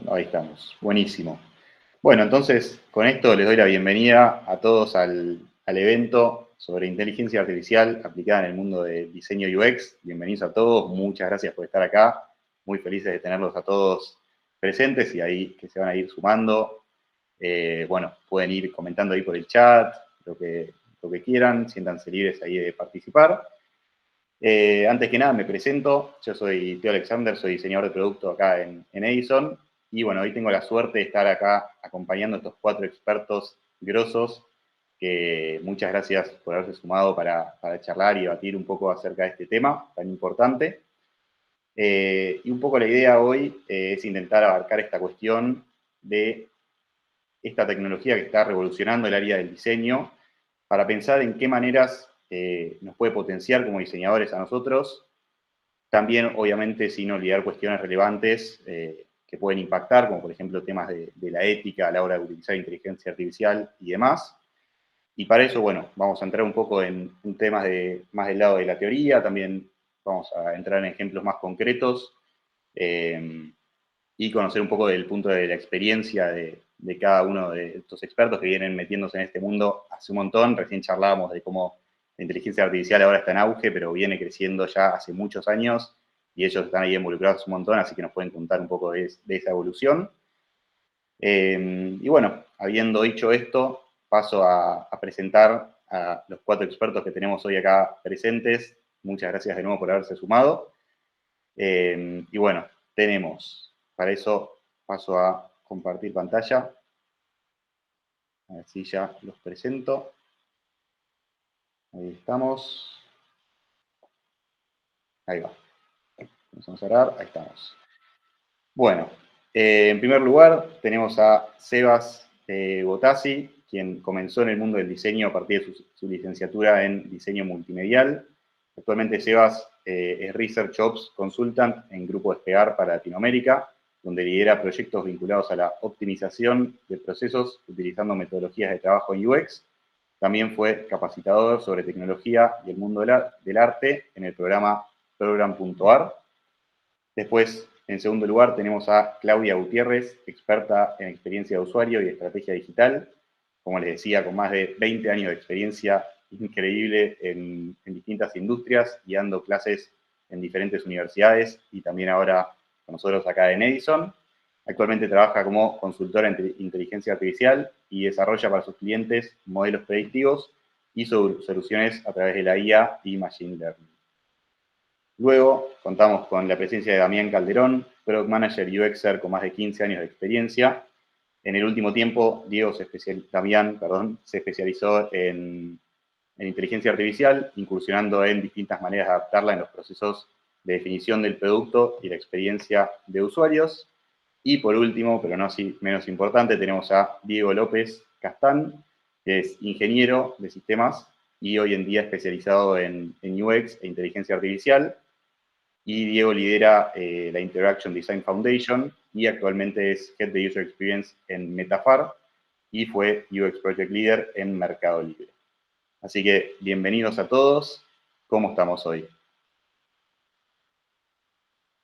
Ahí estamos. Buenísimo. Bueno, entonces, con esto les doy la bienvenida a todos al evento sobre inteligencia artificial aplicada en el mundo del diseño UX. Bienvenidos a todos, muchas gracias por estar acá. Muy felices de tenerlos a todos presentes y ahí que se van a ir sumando. Bueno, pueden ir comentando ahí por el chat, lo que quieran, siéntanse libres ahí de participar. Antes que nada me presento, yo soy Teo Alexander, soy diseñador de producto acá en Edison y bueno, hoy tengo la suerte de estar acá acompañando a estos 4 expertos grosos que muchas gracias por haberse sumado para charlar y debatir un poco acerca de este tema tan importante. Y un poco la idea hoy es intentar abarcar esta cuestión de esta tecnología que está revolucionando el área del diseño para pensar en qué maneras nos puede potenciar como diseñadores a nosotros. También, obviamente, sin olvidar cuestiones relevantes que pueden impactar, como por ejemplo temas de la ética a la hora de utilizar inteligencia artificial y demás. Y para eso, bueno, vamos a entrar un poco en temas más del lado de la teoría, también vamos a entrar en ejemplos más concretos y conocer un poco del punto de la experiencia de cada uno de estos expertos que vienen metiéndose en este mundo hace un montón. Recién charlábamos de cómo la inteligencia artificial ahora está en auge, pero viene creciendo ya hace muchos años y ellos están ahí involucrados un montón, así que nos pueden contar un poco de esa evolución. Y bueno, habiendo dicho esto, paso a presentar a los 4 expertos que tenemos hoy acá presentes. Muchas gracias de nuevo por haberse sumado. Y bueno, tenemos, para eso paso a compartir pantalla. A ver si ya los presento. Ahí estamos. Ahí va. Vamos a cerrar. Ahí estamos. Bueno, en primer lugar tenemos a Sebas Botassi, quien comenzó en el mundo del diseño a partir de su licenciatura en diseño multimedial. Actualmente Sebas es Research Ops Consultant en Grupo Despegar para Latinoamérica, donde lidera proyectos vinculados a la optimización de procesos utilizando metodologías de trabajo en UX. También fue capacitador sobre tecnología y el mundo del arte en el programa Program.ar. Después, en segundo lugar, tenemos a Claudia Gutiérrez, experta en experiencia de usuario y estrategia digital. Como les decía, con más de 20 años de experiencia increíble en distintas industrias y dando clases en diferentes universidades y también ahora con nosotros acá en Edison. Actualmente trabaja como consultora en inteligencia artificial y desarrolla para sus clientes modelos predictivos y soluciones a través de la IA y Machine Learning. Luego contamos con la presencia de Damián Calderón, Product Manager UXer con más de 15 años de experiencia. En el último tiempo, Damián se especializó en inteligencia artificial, incursionando en distintas maneras de adaptarla en los procesos de definición del producto y la experiencia de usuarios. Y por último, pero no así menos importante, tenemos a Diego López Castán, que es ingeniero de sistemas y hoy en día especializado en UX e inteligencia artificial. Y Diego lidera la Interaction Design Foundation y actualmente es Head de User Experience en Metafar y fue UX Project Leader en Mercado Libre. Así que bienvenidos a todos. ¿Cómo estamos hoy?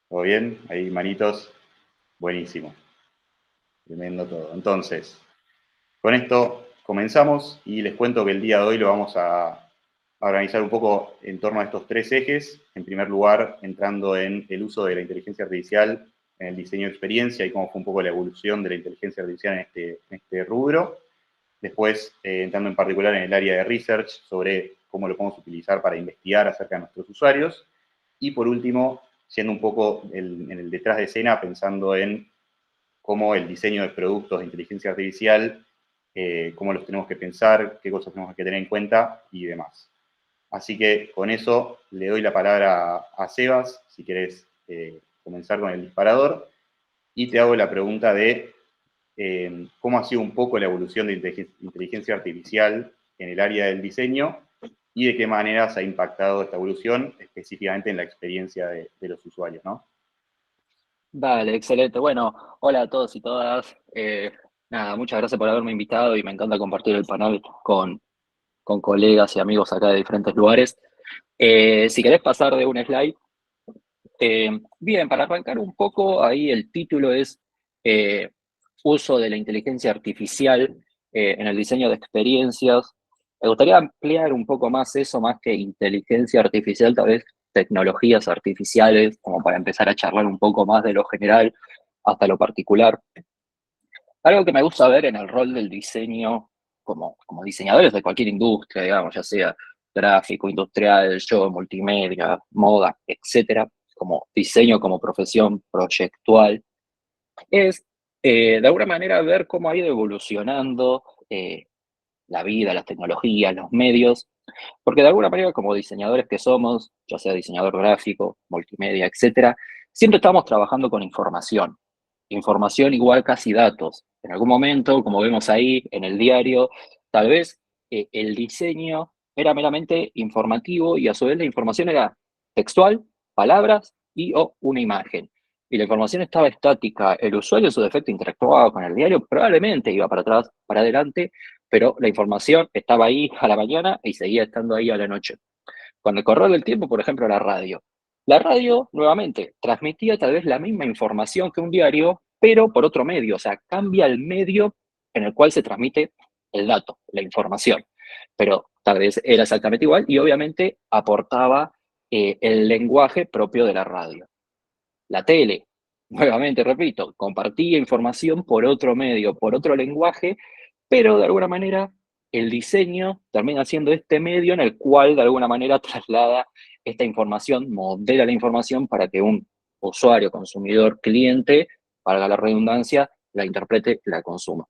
¿Todo bien? Ahí, manitos. Buenísimo. Tremendo todo. Entonces, con esto comenzamos y les cuento que el día de hoy lo vamos a organizar un poco en torno a estos 3 ejes. En primer lugar, entrando en el uso de la inteligencia artificial en el diseño de experiencia y cómo fue un poco la evolución de la inteligencia artificial en este rubro. Después, entrando en particular en el área de research sobre cómo lo podemos utilizar para investigar acerca de nuestros usuarios. Y por último, siendo un poco en el detrás de escena, pensando en cómo el diseño de productos de inteligencia artificial, cómo los tenemos que pensar, qué cosas tenemos que tener en cuenta y demás. Así que con eso le doy la palabra a Sebas, si querés comenzar con el disparador, y te hago la pregunta de cómo ha sido un poco la evolución de inteligencia artificial en el área del diseño y de qué manera se ha impactado esta evolución específicamente en la experiencia de los usuarios, ¿no? Dale, excelente. Bueno, hola a todos y todas. Nada, muchas gracias por haberme invitado y me encanta compartir el panel con colegas y amigos acá de diferentes lugares. Si querés pasar de un slide. Bien, para arrancar un poco, ahí el título es uso de la inteligencia artificial en el diseño de experiencias. Me gustaría ampliar un poco más eso, más que inteligencia artificial, tal vez tecnologías artificiales, como para empezar a charlar un poco más de lo general hasta lo particular. Algo que me gusta ver en el rol del diseño como diseñadores de cualquier industria, digamos, ya sea gráfico, industrial, show, multimedia, moda, etcétera, como diseño como profesión proyectual, es de alguna manera ver cómo ha ido evolucionando la vida, las tecnologías, los medios, porque de alguna manera como diseñadores que somos, ya sea diseñador gráfico, multimedia, etcétera, siempre estamos trabajando con información. Información igual casi datos. En algún momento, como vemos ahí en el diario, tal vez el diseño era meramente informativo y a su vez la información era textual, palabras y o una imagen. Y la información estaba estática. El usuario en su defecto interactuaba con el diario, probablemente iba para atrás, para adelante, pero la información estaba ahí a la mañana y seguía estando ahí a la noche. Con el correr del tiempo, por ejemplo, la radio. La radio, nuevamente, transmitía tal vez la misma información que un diario, pero por otro medio, o sea, cambia el medio en el cual se transmite el dato, la información, pero tal vez era exactamente igual y obviamente aportaba el lenguaje propio de la radio. La tele, nuevamente repito, compartía información por otro medio, por otro lenguaje, pero de alguna manera el diseño termina siendo este medio en el cual de alguna manera traslada esta información, modela la información para que un usuario, consumidor, cliente, valga la redundancia, la interprete, la consuma.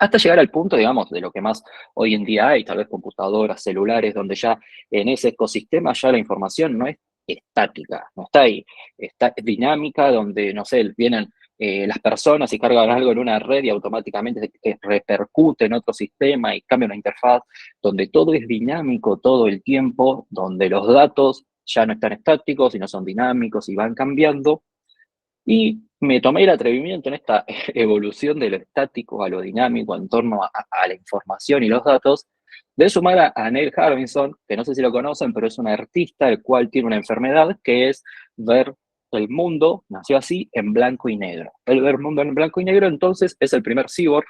Hasta llegar al punto, digamos, de lo que más hoy en día hay, tal vez computadoras, celulares, donde ya en ese ecosistema ya la información no es estática, no está ahí, está dinámica, donde, no sé, vienen las personas y cargan algo en una red y automáticamente repercute en otro sistema y cambia una interfaz, donde todo es dinámico todo el tiempo, donde los datos ya no están estáticos, sino son dinámicos y van cambiando. Y me tomé el atrevimiento en esta evolución de lo estático a lo dinámico en torno a la información y los datos, de sumar a Neil Harbinson, que no sé si lo conocen, pero es un artista el cual tiene una enfermedad que es ver el mundo, nació así, en blanco y negro. El ver el mundo en blanco y negro, entonces, es el primer cyborg,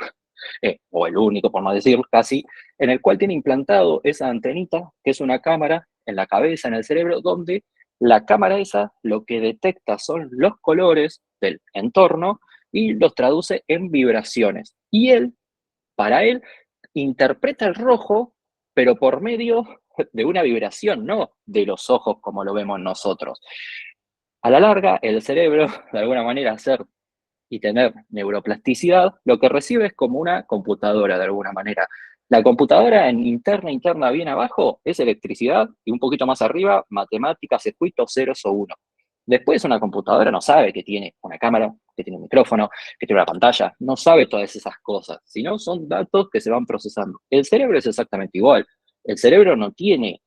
o el único, por no decir casi, en el cual tiene implantado esa antenita, que es una cámara en la cabeza, en el cerebro, donde la cámara esa lo que detecta son los colores del entorno y los traduce en vibraciones. Y él, para él, interpreta el rojo, pero por medio de una vibración, no de los ojos como lo vemos nosotros. A la larga, el cerebro, de alguna manera, hacer y tener neuroplasticidad, lo que recibe es como una computadora de alguna manera. La computadora en interna, bien abajo, es electricidad y un poquito más arriba, matemáticas, circuitos, ceros o uno. Después una computadora no sabe que tiene una cámara, que tiene un micrófono, que tiene una pantalla, no sabe todas esas cosas, sino son datos que se van procesando. El cerebro es exactamente igual. El cerebro no tiene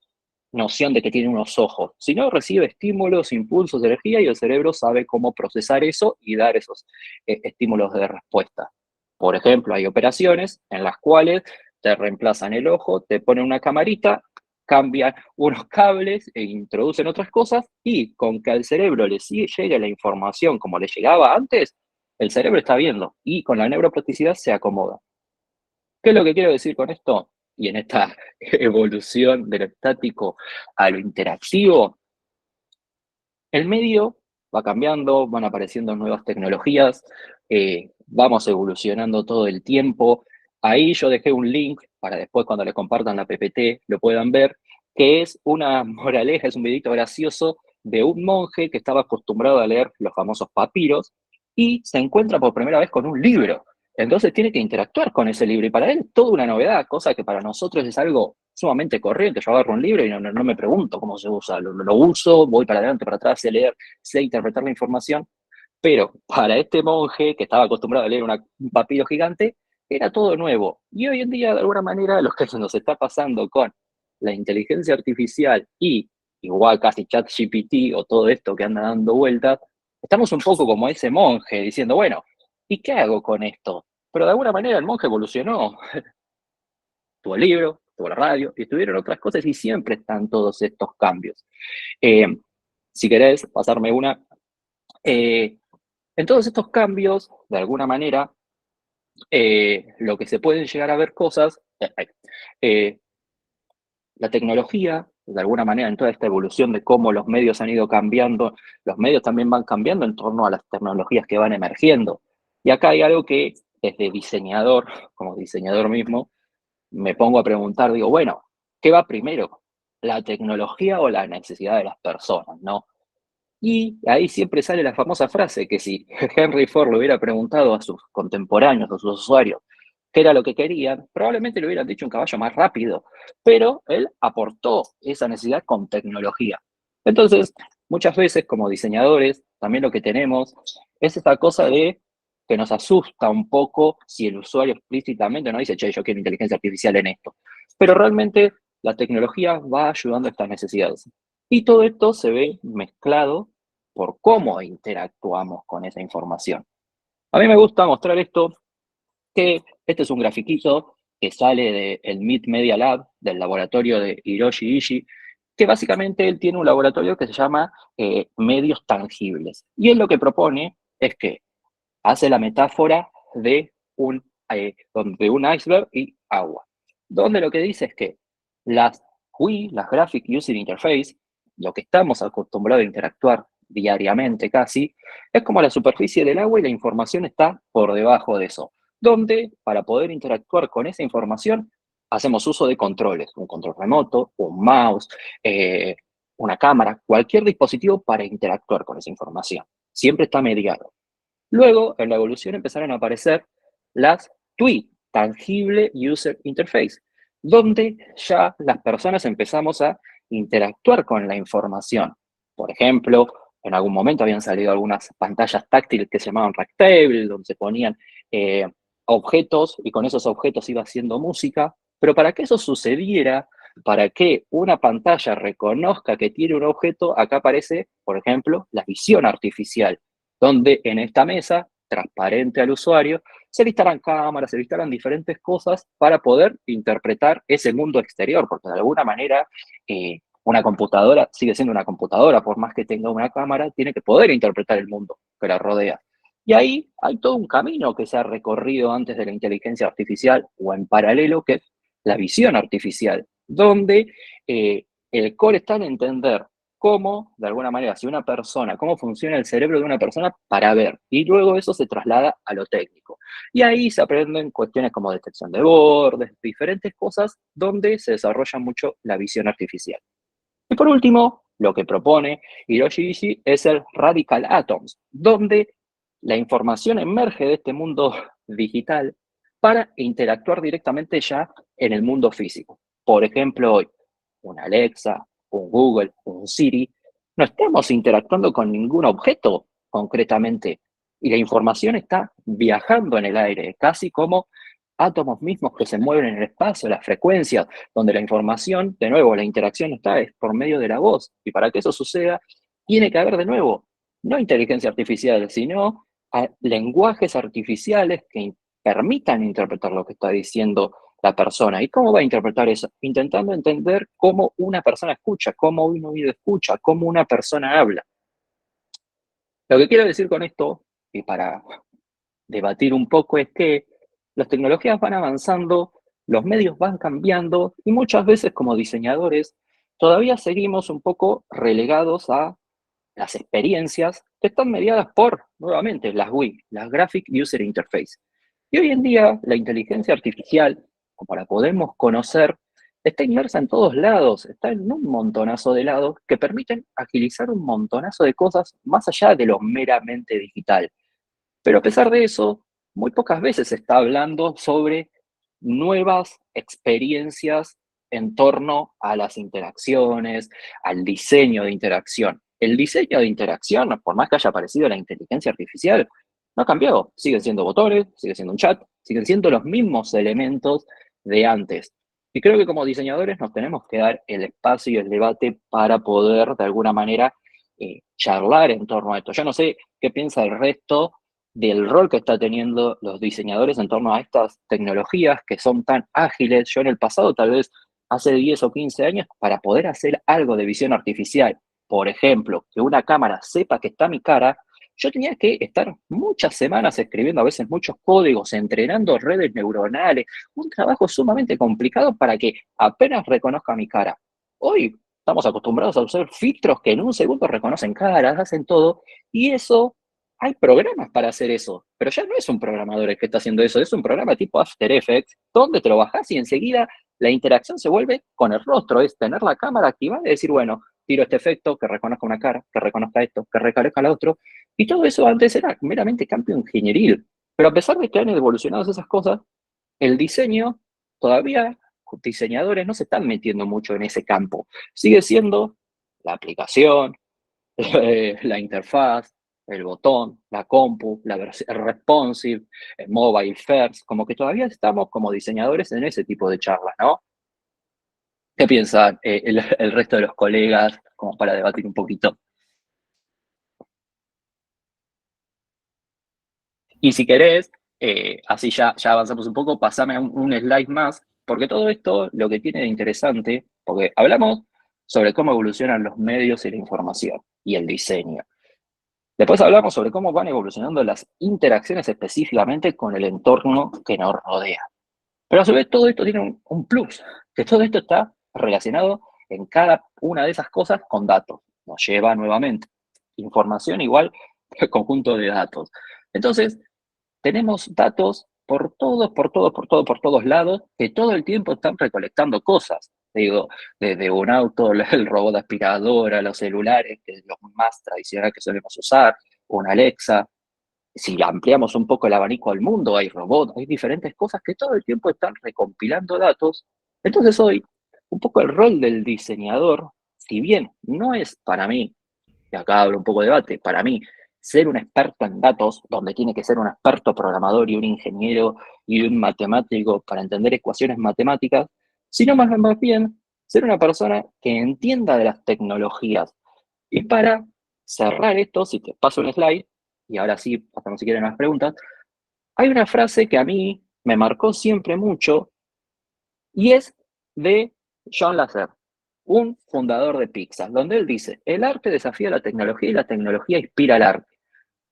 noción de que tiene unos ojos, sino recibe estímulos, impulsos, energía y el cerebro sabe cómo procesar eso y dar esos estímulos de respuesta. Por ejemplo, hay operaciones en las cuales te reemplazan el ojo, te ponen una camarita, cambian unos cables e introducen otras cosas y con que al cerebro le llegue la información como le llegaba antes, el cerebro está viendo y con la neuroplasticidad se acomoda. ¿Qué es lo que quiero decir con esto? Y en esta evolución de lo estático a lo interactivo, el medio va cambiando, van apareciendo nuevas tecnologías, vamos evolucionando todo el tiempo. Ahí yo dejé un link para después cuando les compartan la PPT lo puedan ver, que es una moraleja, es un videito gracioso de un monje que estaba acostumbrado a leer los famosos papiros y se encuentra por primera vez con un libro. Entonces tiene que interactuar con ese libro y para él es toda una novedad, cosa que para nosotros es algo sumamente corriente. Yo agarro un libro y no me pregunto cómo se usa, lo uso, voy para adelante, para atrás, sé leer, sé interpretar la información, pero para este monje que estaba acostumbrado a leer un papiro gigante, era todo nuevo. Y hoy en día, de alguna manera, lo que nos está pasando con la inteligencia artificial y igual casi ChatGPT o todo esto que anda dando vueltas, estamos un poco como ese monje diciendo, bueno, ¿y qué hago con esto? Pero de alguna manera el monje evolucionó, tuvo el libro, tuvo la radio, y estuvieron otras cosas y siempre están todos estos cambios. Eh, si querés pasarme una, eh, En todos estos cambios, de alguna manera, lo que se pueden llegar a ver cosas, eh, la tecnología, de alguna manera, en toda esta evolución de cómo los medios han ido cambiando, los medios también van cambiando en torno a las tecnologías que van emergiendo. Y acá hay algo que, desde diseñador, como diseñador mismo, me pongo a preguntar, digo, bueno, ¿qué va primero? ¿La tecnología o la necesidad de las personas, no? Y ahí siempre sale la famosa frase que si Henry Ford le hubiera preguntado a sus contemporáneos, a sus usuarios, qué era lo que querían, probablemente le hubieran dicho un caballo más rápido, pero él aportó esa necesidad con tecnología. Entonces, muchas veces como diseñadores, también lo que tenemos es esta cosa de que nos asusta un poco si el usuario explícitamente no dice, che, yo quiero inteligencia artificial en esto. Pero realmente la tecnología va ayudando a estas necesidades. Y todo esto se ve mezclado por cómo interactuamos con esa información. A mí me gusta mostrar esto, que este es un grafiquito que sale del MIT Media Lab, del laboratorio de Hiroshi Ishii, que básicamente él tiene un laboratorio que se llama medios tangibles. Y él lo que propone es que hace la metáfora de un iceberg y agua, donde lo que dice es que las GUI, las Graphic User Interface, lo que estamos acostumbrados a interactuar diariamente casi, es como la superficie del agua y la información está por debajo de eso, donde para poder interactuar con esa información hacemos uso de controles, un control remoto, un mouse, una cámara, cualquier dispositivo para interactuar con esa información. Siempre está mediado. Luego, en la evolución empezaron a aparecer las TUI, Tangible User Interface, donde ya las personas empezamos a interactuar con la información. Por ejemplo, en algún momento habían salido algunas pantallas táctiles que se llamaban Racktable, donde se ponían objetos y con esos objetos iba haciendo música. Pero para que eso sucediera, para que una pantalla reconozca que tiene un objeto, acá aparece, por ejemplo, la visión artificial, donde en esta mesa, transparente al usuario, se le instalan cámaras, se le instalan diferentes cosas para poder interpretar ese mundo exterior, porque de alguna manera una computadora sigue siendo una computadora, por más que tenga una cámara, tiene que poder interpretar el mundo que la rodea. Y ahí hay todo un camino que se ha recorrido antes de la inteligencia artificial o en paralelo, que es la visión artificial, donde el core está en entender cómo, de alguna manera, si una persona, cómo funciona el cerebro de una persona para ver, y luego eso se traslada a lo técnico. Y ahí se aprenden cuestiones como detección de bordes, diferentes cosas donde se desarrolla mucho la visión artificial. Y por último, lo que propone Hiroshi Ishii es el Radical Atoms, donde la información emerge de este mundo digital para interactuar directamente ya en el mundo físico. Por ejemplo, hoy, un Alexa, un Google, un Siri, no estamos interactuando con ningún objeto concretamente. Y la información está viajando en el aire, casi como átomos mismos que se mueven en el espacio, las frecuencias, donde la información, de nuevo, la interacción está es por medio de la voz. Y para que eso suceda, tiene que haber de nuevo, no inteligencia artificial, sino lenguajes artificiales que permitan interpretar lo que está diciendo la persona. ¿Y cómo va a interpretar eso? Intentando entender cómo una persona escucha, cómo un oído escucha, cómo una persona habla. Lo que quiero decir con esto, y para debatir un poco, es que las tecnologías van avanzando, los medios van cambiando y muchas veces como diseñadores todavía seguimos un poco relegados a las experiencias que están mediadas por, nuevamente, las GUI, las Graphic User Interface. Y hoy en día la inteligencia artificial, como la podemos conocer, está inmersa en todos lados, está en un montonazo de lados que permiten agilizar un montonazo de cosas más allá de lo meramente digital. Pero a pesar de eso, muy pocas veces se está hablando sobre nuevas experiencias en torno a las interacciones, al diseño de interacción. El diseño de interacción, por más que haya aparecido la inteligencia artificial, no cambió. Siguen siendo botones, sigue siendo un chat, siguen siendo los mismos elementos de antes. Y creo que como diseñadores nos tenemos que dar el espacio y el debate para poder, de alguna manera, charlar en torno a esto. Yo no sé qué piensa el resto del rol que está teniendo los diseñadores en torno a estas tecnologías que son tan ágiles. Yo en el pasado, tal vez hace 10 o 15 años, para poder hacer algo de visión artificial, por ejemplo, que una cámara sepa que está mi cara, yo tenía que estar muchas semanas escribiendo a veces muchos códigos, entrenando redes neuronales, un trabajo sumamente complicado para que apenas reconozca mi cara. Hoy estamos acostumbrados a usar filtros que en un segundo reconocen caras, hacen todo, y eso, hay programas para hacer eso, pero ya no es un programador el que está haciendo eso, es un programa tipo After Effects, donde te lo bajás y enseguida la interacción se vuelve con el rostro, es tener la cámara activada y decir, bueno, tiro este efecto, que reconozca una cara, que reconozca esto, que reconozca lo otro, y todo eso antes era meramente cambio ingenieril. Pero a pesar de que han evolucionado esas cosas, el diseño, todavía diseñadores no se están metiendo mucho en ese campo. Sigue siendo la aplicación, la interfaz, el botón, la compu, el responsive, el mobile first, como que todavía estamos como diseñadores en ese tipo de charlas, ¿no? ¿Qué piensan el resto de los colegas, como para debatir un poquito? Y si querés, así ya avanzamos un poco, pasame un slide más, porque todo esto lo que tiene de interesante, porque hablamos sobre cómo evolucionan los medios y la información y el diseño. Después hablamos sobre cómo van evolucionando las interacciones específicamente con el entorno que nos rodea. Pero a su vez todo esto tiene un plus, que todo esto está relacionado en cada una de esas cosas con datos. Nos lleva nuevamente información igual que conjunto de datos. Entonces, tenemos datos por todos lados, que todo el tiempo están recolectando cosas. Digo, desde un auto, el robot aspiradora, los celulares, que es lo más tradicional que solemos usar, una Alexa. Si ampliamos un poco el abanico al mundo, hay robots, hay diferentes cosas que todo el tiempo están recompilando datos. Entonces hoy, un poco el rol del diseñador, si bien no es para mí, y acá hablo un poco de debate, para mí, ser un experto en datos, donde tiene que ser un experto programador y un ingeniero y un matemático para entender ecuaciones matemáticas, sino más bien ser una persona que entienda de las tecnologías. Y para cerrar esto, si te paso un slide, y ahora sí, pasamos si quieren las preguntas, hay una frase que a mí me marcó siempre mucho y es de John Lasser, un fundador de Pixar, donde él dice, el arte desafía la tecnología y la tecnología inspira el arte.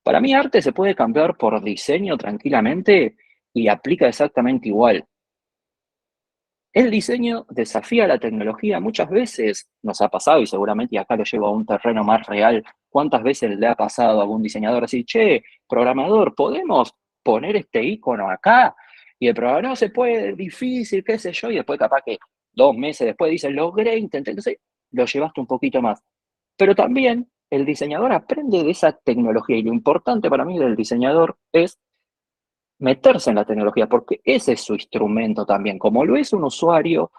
Para mí arte se puede cambiar por diseño tranquilamente y aplica exactamente igual. El diseño desafía la tecnología. Muchas veces nos ha pasado, y seguramente y acá lo llevo a un terreno más real, ¿cuántas veces le ha pasado a algún diseñador decir, che, programador, ¿podemos poner este icono acá? Y el programador, no se puede, difícil, qué sé yo, y después capaz que 2 meses después dice, logré, intenté, entonces lo llevaste un poquito más. Pero también el diseñador aprende de esa tecnología, y lo importante para mí del diseñador es meterse en la tecnología, porque ese es su instrumento también. Como lo es un usuario,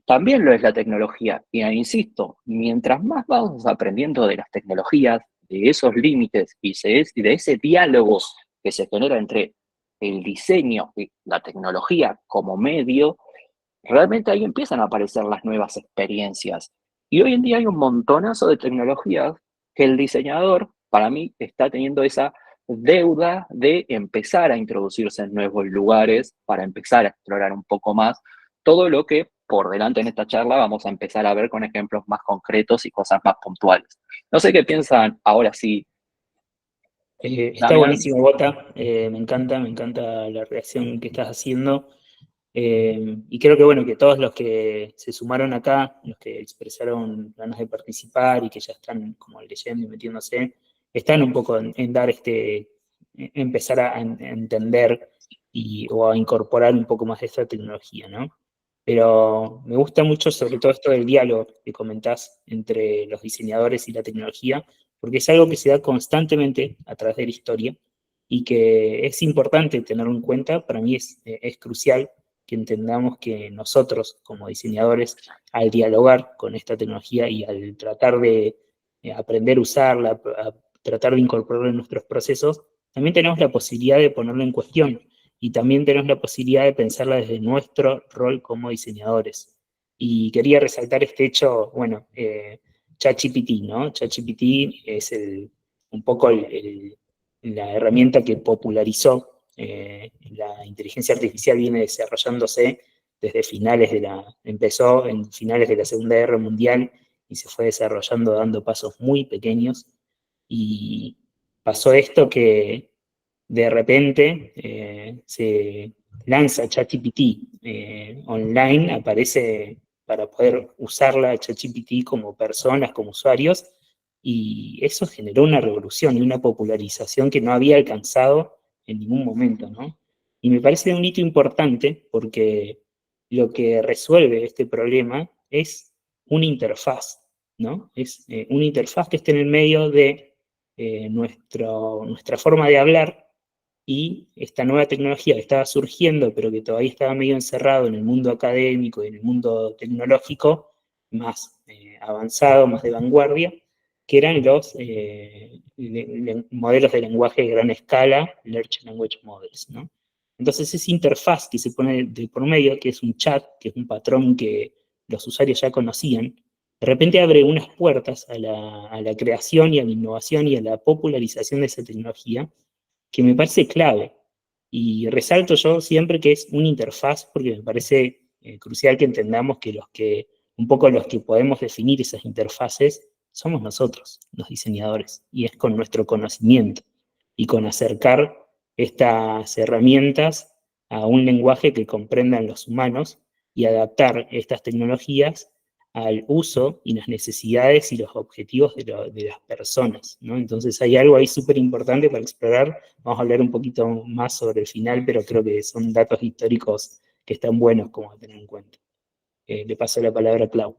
también lo es la tecnología. Y insisto, mientras más vamos aprendiendo de las tecnologías, de esos límites y de ese diálogo que se genera entre el diseño y la tecnología como medio, realmente ahí empiezan a aparecer las nuevas experiencias. Y hoy en día hay un montonazo de tecnologías que el diseñador, para mí, está teniendo esa deuda de empezar a introducirse en nuevos lugares, para empezar a explorar un poco más todo lo que por delante en esta charla vamos a empezar a ver con ejemplos más concretos y cosas más puntuales. No sé qué piensan ahora sí, Está Damián. buenísimo, Bota. Me encanta la reacción que estás haciendo. Y creo que bueno, que todos los que se sumaron acá, los que expresaron ganas de participar y que ya están como leyendo y metiéndose, están un poco en dar empezar a entender o a incorporar un poco más de esta tecnología, ¿no? Pero me gusta mucho sobre todo esto del diálogo que comentás entre los diseñadores y la tecnología, porque es algo que se da constantemente a través de la historia y que es importante tenerlo en cuenta. Para mí es crucial que entendamos que nosotros, como diseñadores, al dialogar con esta tecnología y al tratar de aprender a usarla, a tratar de incorporarla en nuestros procesos, también tenemos la posibilidad de ponerlo en cuestión y también tenemos la posibilidad de pensarla desde nuestro rol como diseñadores. Y quería resaltar este hecho, bueno, ChatGPT, ¿no? ChatGPT es un poco la herramienta que popularizó la inteligencia artificial, viene desarrollándose desde empezó en finales de la Segunda Guerra Mundial y se fue desarrollando dando pasos muy pequeños. Y pasó esto que de repente se lanza ChatGPT online, aparece para poder usarla ChatGPT como personas, como usuarios, y eso generó una revolución y una popularización que no había alcanzado en ningún momento, ¿no? Y me parece un hito importante porque lo que resuelve este problema es una interfaz, ¿no? Es una interfaz que esté en el medio de nuestra forma de hablar y esta nueva tecnología que estaba surgiendo, pero que todavía estaba medio encerrado en el mundo académico y en el mundo tecnológico, más avanzado, más de vanguardia, que eran los modelos de lenguaje de gran escala, Large Language Models, ¿no? Entonces esa interfaz que se pone de por medio, que es un chat, que es un patrón que los usuarios ya conocían, de repente abre unas puertas a la creación y a la innovación y a la popularización de esa tecnología, que me parece clave. Y resalto yo siempre que es una interfaz, porque me parece crucial que entendamos que un poco los que podemos definir esas interfaces somos nosotros, los diseñadores, y es con nuestro conocimiento y con acercar estas herramientas a un lenguaje que comprendan los humanos y adaptar estas tecnologías al uso y las necesidades y los objetivos de las personas, ¿no? Entonces hay algo ahí súper importante para explorar. Vamos a hablar un poquito más sobre el final, pero creo que son datos históricos que están buenos como a tener en cuenta. Le paso la palabra a Clau.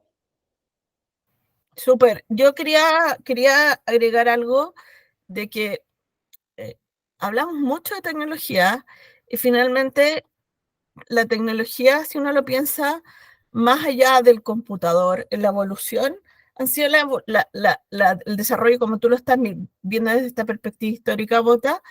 Súper. Yo quería agregar algo de que hablamos mucho de tecnología y finalmente la tecnología, si uno lo piensa, más allá del computador, en la evolución, han sido el desarrollo, como tú lo estás viendo desde esta perspectiva histórica, Bota,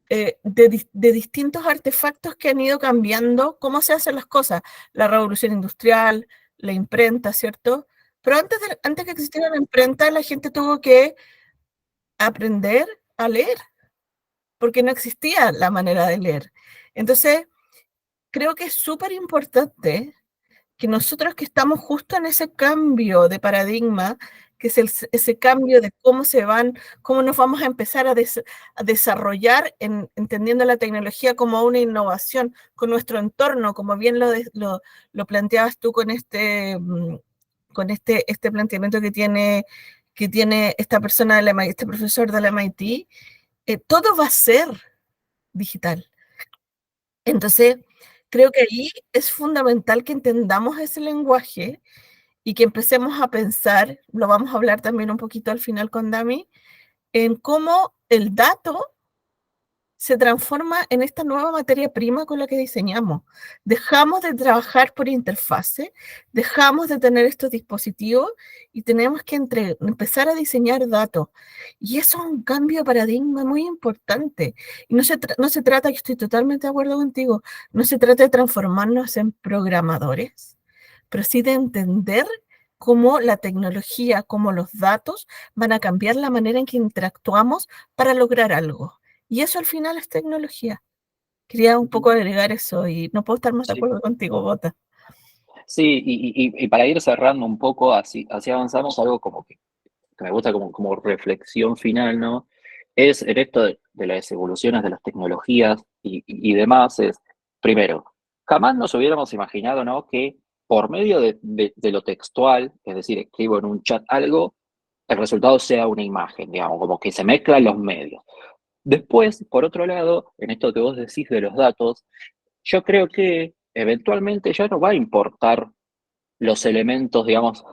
de distintos artefactos que han ido cambiando cómo se hacen las cosas. La revolución industrial, la imprenta, ¿cierto? Pero antes que existiera la imprenta, la gente tuvo que aprender a leer, porque no existía la manera de leer. Entonces, creo que es súper importante que nosotros que estamos justo en ese cambio de paradigma, que es ese cambio de cómo nos vamos a empezar a desarrollar entendiendo la tecnología como una innovación con nuestro entorno, como bien lo planteabas tú con este planteamiento que tiene esta persona de este profesor de la MIT, todo va a ser digital. Entonces, creo que ahí es fundamental que entendamos ese lenguaje y que empecemos a pensar, lo vamos a hablar también un poquito al final con Dami, en cómo el dato se transforma en esta nueva materia prima con la que diseñamos. Dejamos de trabajar por interfase, dejamos de tener estos dispositivos y tenemos que empezar a diseñar datos. Y eso es un cambio de paradigma muy importante. Y no se trata, yo estoy totalmente de acuerdo contigo, no se trata de transformarnos en programadores, pero sí de entender cómo la tecnología, cómo los datos van a cambiar la manera en que interactuamos para lograr algo. Y eso al final es tecnología. Quería un poco agregar eso y no puedo estar más de acuerdo contigo, Bota. Sí, y para ir cerrando un poco, así avanzamos, algo como que me gusta como reflexión final, ¿no? Es en esto de las evoluciones de las tecnologías y demás, es, primero, jamás nos hubiéramos imaginado, ¿no? Que por medio de lo textual, es decir, escribo en un chat algo, el resultado sea una imagen, digamos, como que se mezclan los medios. Después, por otro lado, en esto que vos decís de los datos, yo creo que eventualmente ya no va a importar los elementos, digamos,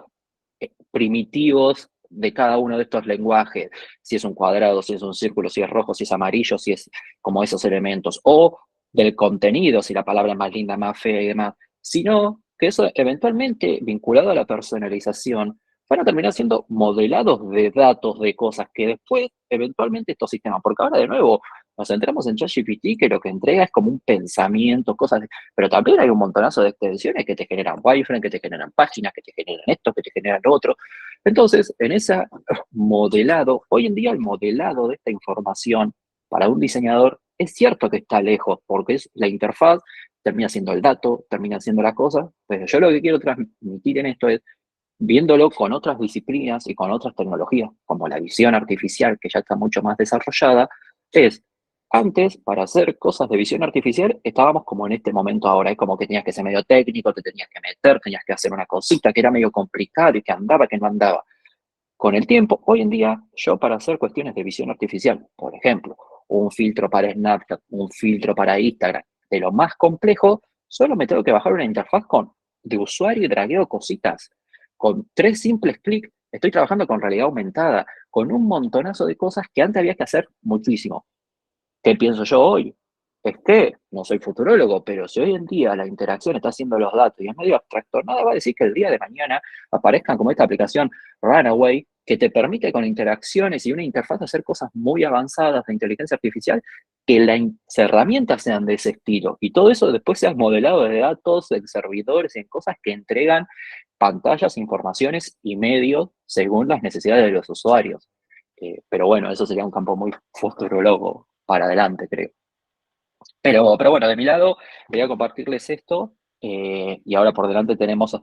primitivos de cada uno de estos lenguajes, si es un cuadrado, si es un círculo, si es rojo, si es amarillo, si es como esos elementos, o del contenido, si la palabra es más linda, más fea y demás, sino que eso eventualmente, vinculado a la personalización, van a terminar siendo modelados de datos, de cosas que después, eventualmente, estos sistemas, porque ahora de nuevo nos centramos en ChatGPT, que lo que entrega es como un pensamiento, cosas, pero también hay un montonazo de extensiones que te generan wireframe, que te generan páginas, que te generan esto, que te generan lo otro. Entonces, en ese modelado, hoy en día el modelado de esta información para un diseñador es cierto que está lejos, porque es la interfaz, termina siendo el dato, termina siendo la cosa, pero yo lo que quiero transmitir en esto es, viéndolo con otras disciplinas y con otras tecnologías, como la visión artificial, que ya está mucho más desarrollada, es, antes, para hacer cosas de visión artificial, estábamos como en este momento ahora, es como que tenías que ser medio técnico, te tenías que meter, tenías que hacer una cosita que era medio complicado y que andaba, que no andaba. Con el tiempo, hoy en día, yo para hacer cuestiones de visión artificial, por ejemplo, un filtro para Snapchat, un filtro para Instagram, de lo más complejo, solo me tengo que bajar una interfaz de usuario y dragueo cositas. Con 3 simples clics, estoy trabajando con realidad aumentada, con un montonazo de cosas que antes había que hacer muchísimo. ¿Qué pienso yo hoy? Es que no soy futurólogo, pero si hoy en día la interacción está haciendo los datos y es medio abstracto, nada va a decir que el día de mañana aparezcan como esta aplicación Runaway, que te permite con interacciones y una interfaz hacer cosas muy avanzadas de inteligencia artificial, que las herramientas sean de ese estilo. Y todo eso después sea modelado de datos, en servidores, en cosas que entregan pantallas, informaciones y medios según las necesidades de los usuarios. Pero bueno, eso sería un campo muy futurólogo para adelante, creo. Pero bueno, de mi lado, voy a compartirles esto y ahora por delante tenemos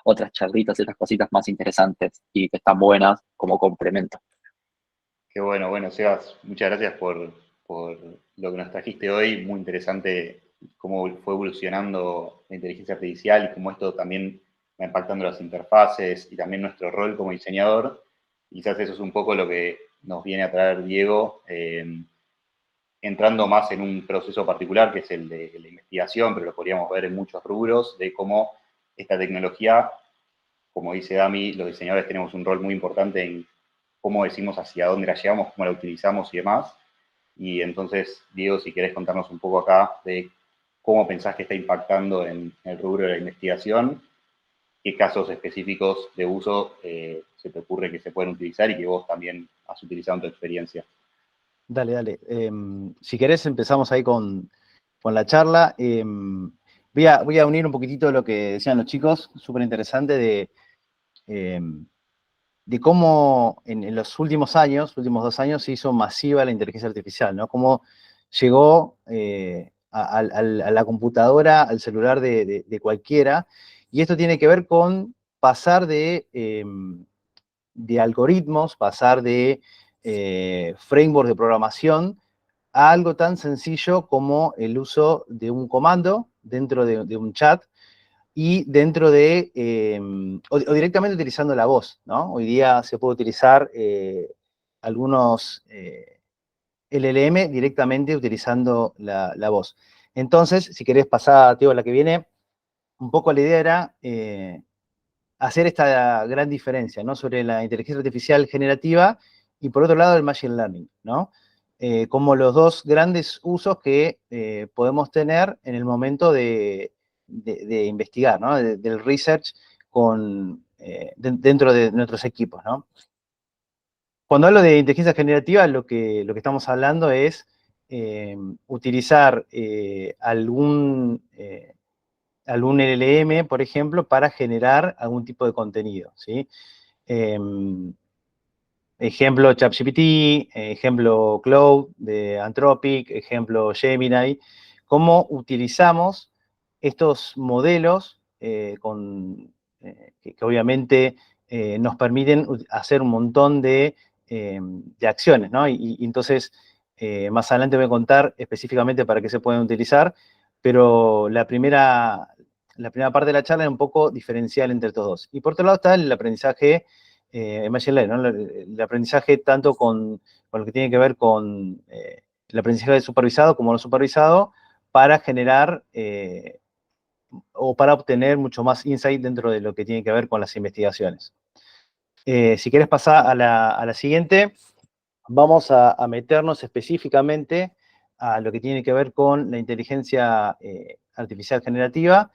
otras charlitas y otras cositas más interesantes y que están buenas como complemento. Qué bueno, Sebas, muchas gracias por lo que nos trajiste hoy. Muy interesante cómo fue evolucionando la inteligencia artificial y cómo esto también va impactando las interfaces y también nuestro rol como diseñador. Quizás eso es un poco lo que nos viene a traer Diego, entrando más en un proceso particular que es el de la investigación, pero lo podríamos ver en muchos rubros, de cómo esta tecnología, como dice Dami, los diseñadores tenemos un rol muy importante en cómo decimos hacia dónde la llevamos, cómo la utilizamos y demás. Y entonces, Diego, si querés contarnos un poco acá de cómo pensás que está impactando en el rubro de la investigación, qué casos específicos de uso se te ocurre que se pueden utilizar y que vos también has utilizado en tu experiencia. Dale. Si querés empezamos ahí con la charla. Voy a unir un poquitito lo que decían los chicos, súper interesante de cómo en los últimos 2 años, se hizo masiva la inteligencia artificial, ¿no? Cómo llegó a la computadora, al celular de cualquiera, y esto tiene que ver con pasar de algoritmos, pasar de frameworks de programación a algo tan sencillo como el uso de un comando dentro de un chat y dentro de, o directamente utilizando la voz, ¿no? Hoy día se puede utilizar algunos LLM directamente utilizando la voz. Entonces, si querés pasar, Teo, a la que viene, un poco la idea era hacer esta gran diferencia, ¿no? Sobre la inteligencia artificial generativa y, por otro lado, el machine learning, ¿no? Como los dos grandes usos que podemos tener en el momento de investigar, ¿no? Del research dentro de nuestros equipos, ¿no? Cuando hablo de inteligencia generativa, lo que estamos hablando es utilizar algún LLM, por ejemplo, para generar algún tipo de contenido, ¿sí? Ejemplo ChatGPT, ejemplo Claude de Anthropic, ejemplo Gemini. ¿Cómo utilizamos estos modelos que obviamente nos permiten hacer un montón de acciones, ¿no? Y entonces, más adelante voy a contar específicamente para qué se pueden utilizar, pero la primera parte de la charla es un poco diferencial entre estos dos. Y por otro lado está el aprendizaje machine learning, ¿no? El aprendizaje tanto con lo que tiene que ver con el aprendizaje supervisado como no supervisado para generar o para obtener mucho más insight dentro de lo que tiene que ver con las investigaciones. Si quieres pasar a la siguiente, vamos a meternos específicamente a lo que tiene que ver con la inteligencia artificial generativa.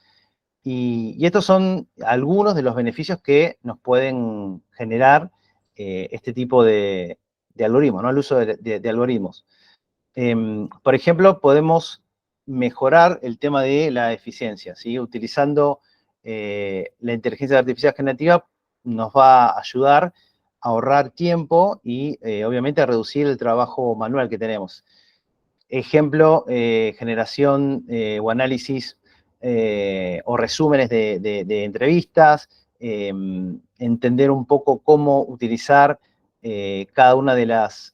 Y estos son algunos de los beneficios que nos pueden generar este tipo de algoritmos, ¿no? El uso de algoritmos. Por ejemplo, podemos mejorar el tema de la eficiencia, ¿sí? Utilizando la inteligencia artificial generativa nos va a ayudar a ahorrar tiempo y obviamente a reducir el trabajo manual que tenemos. Ejemplo, generación o análisis o resúmenes de entrevistas, entender un poco cómo utilizar cada una de las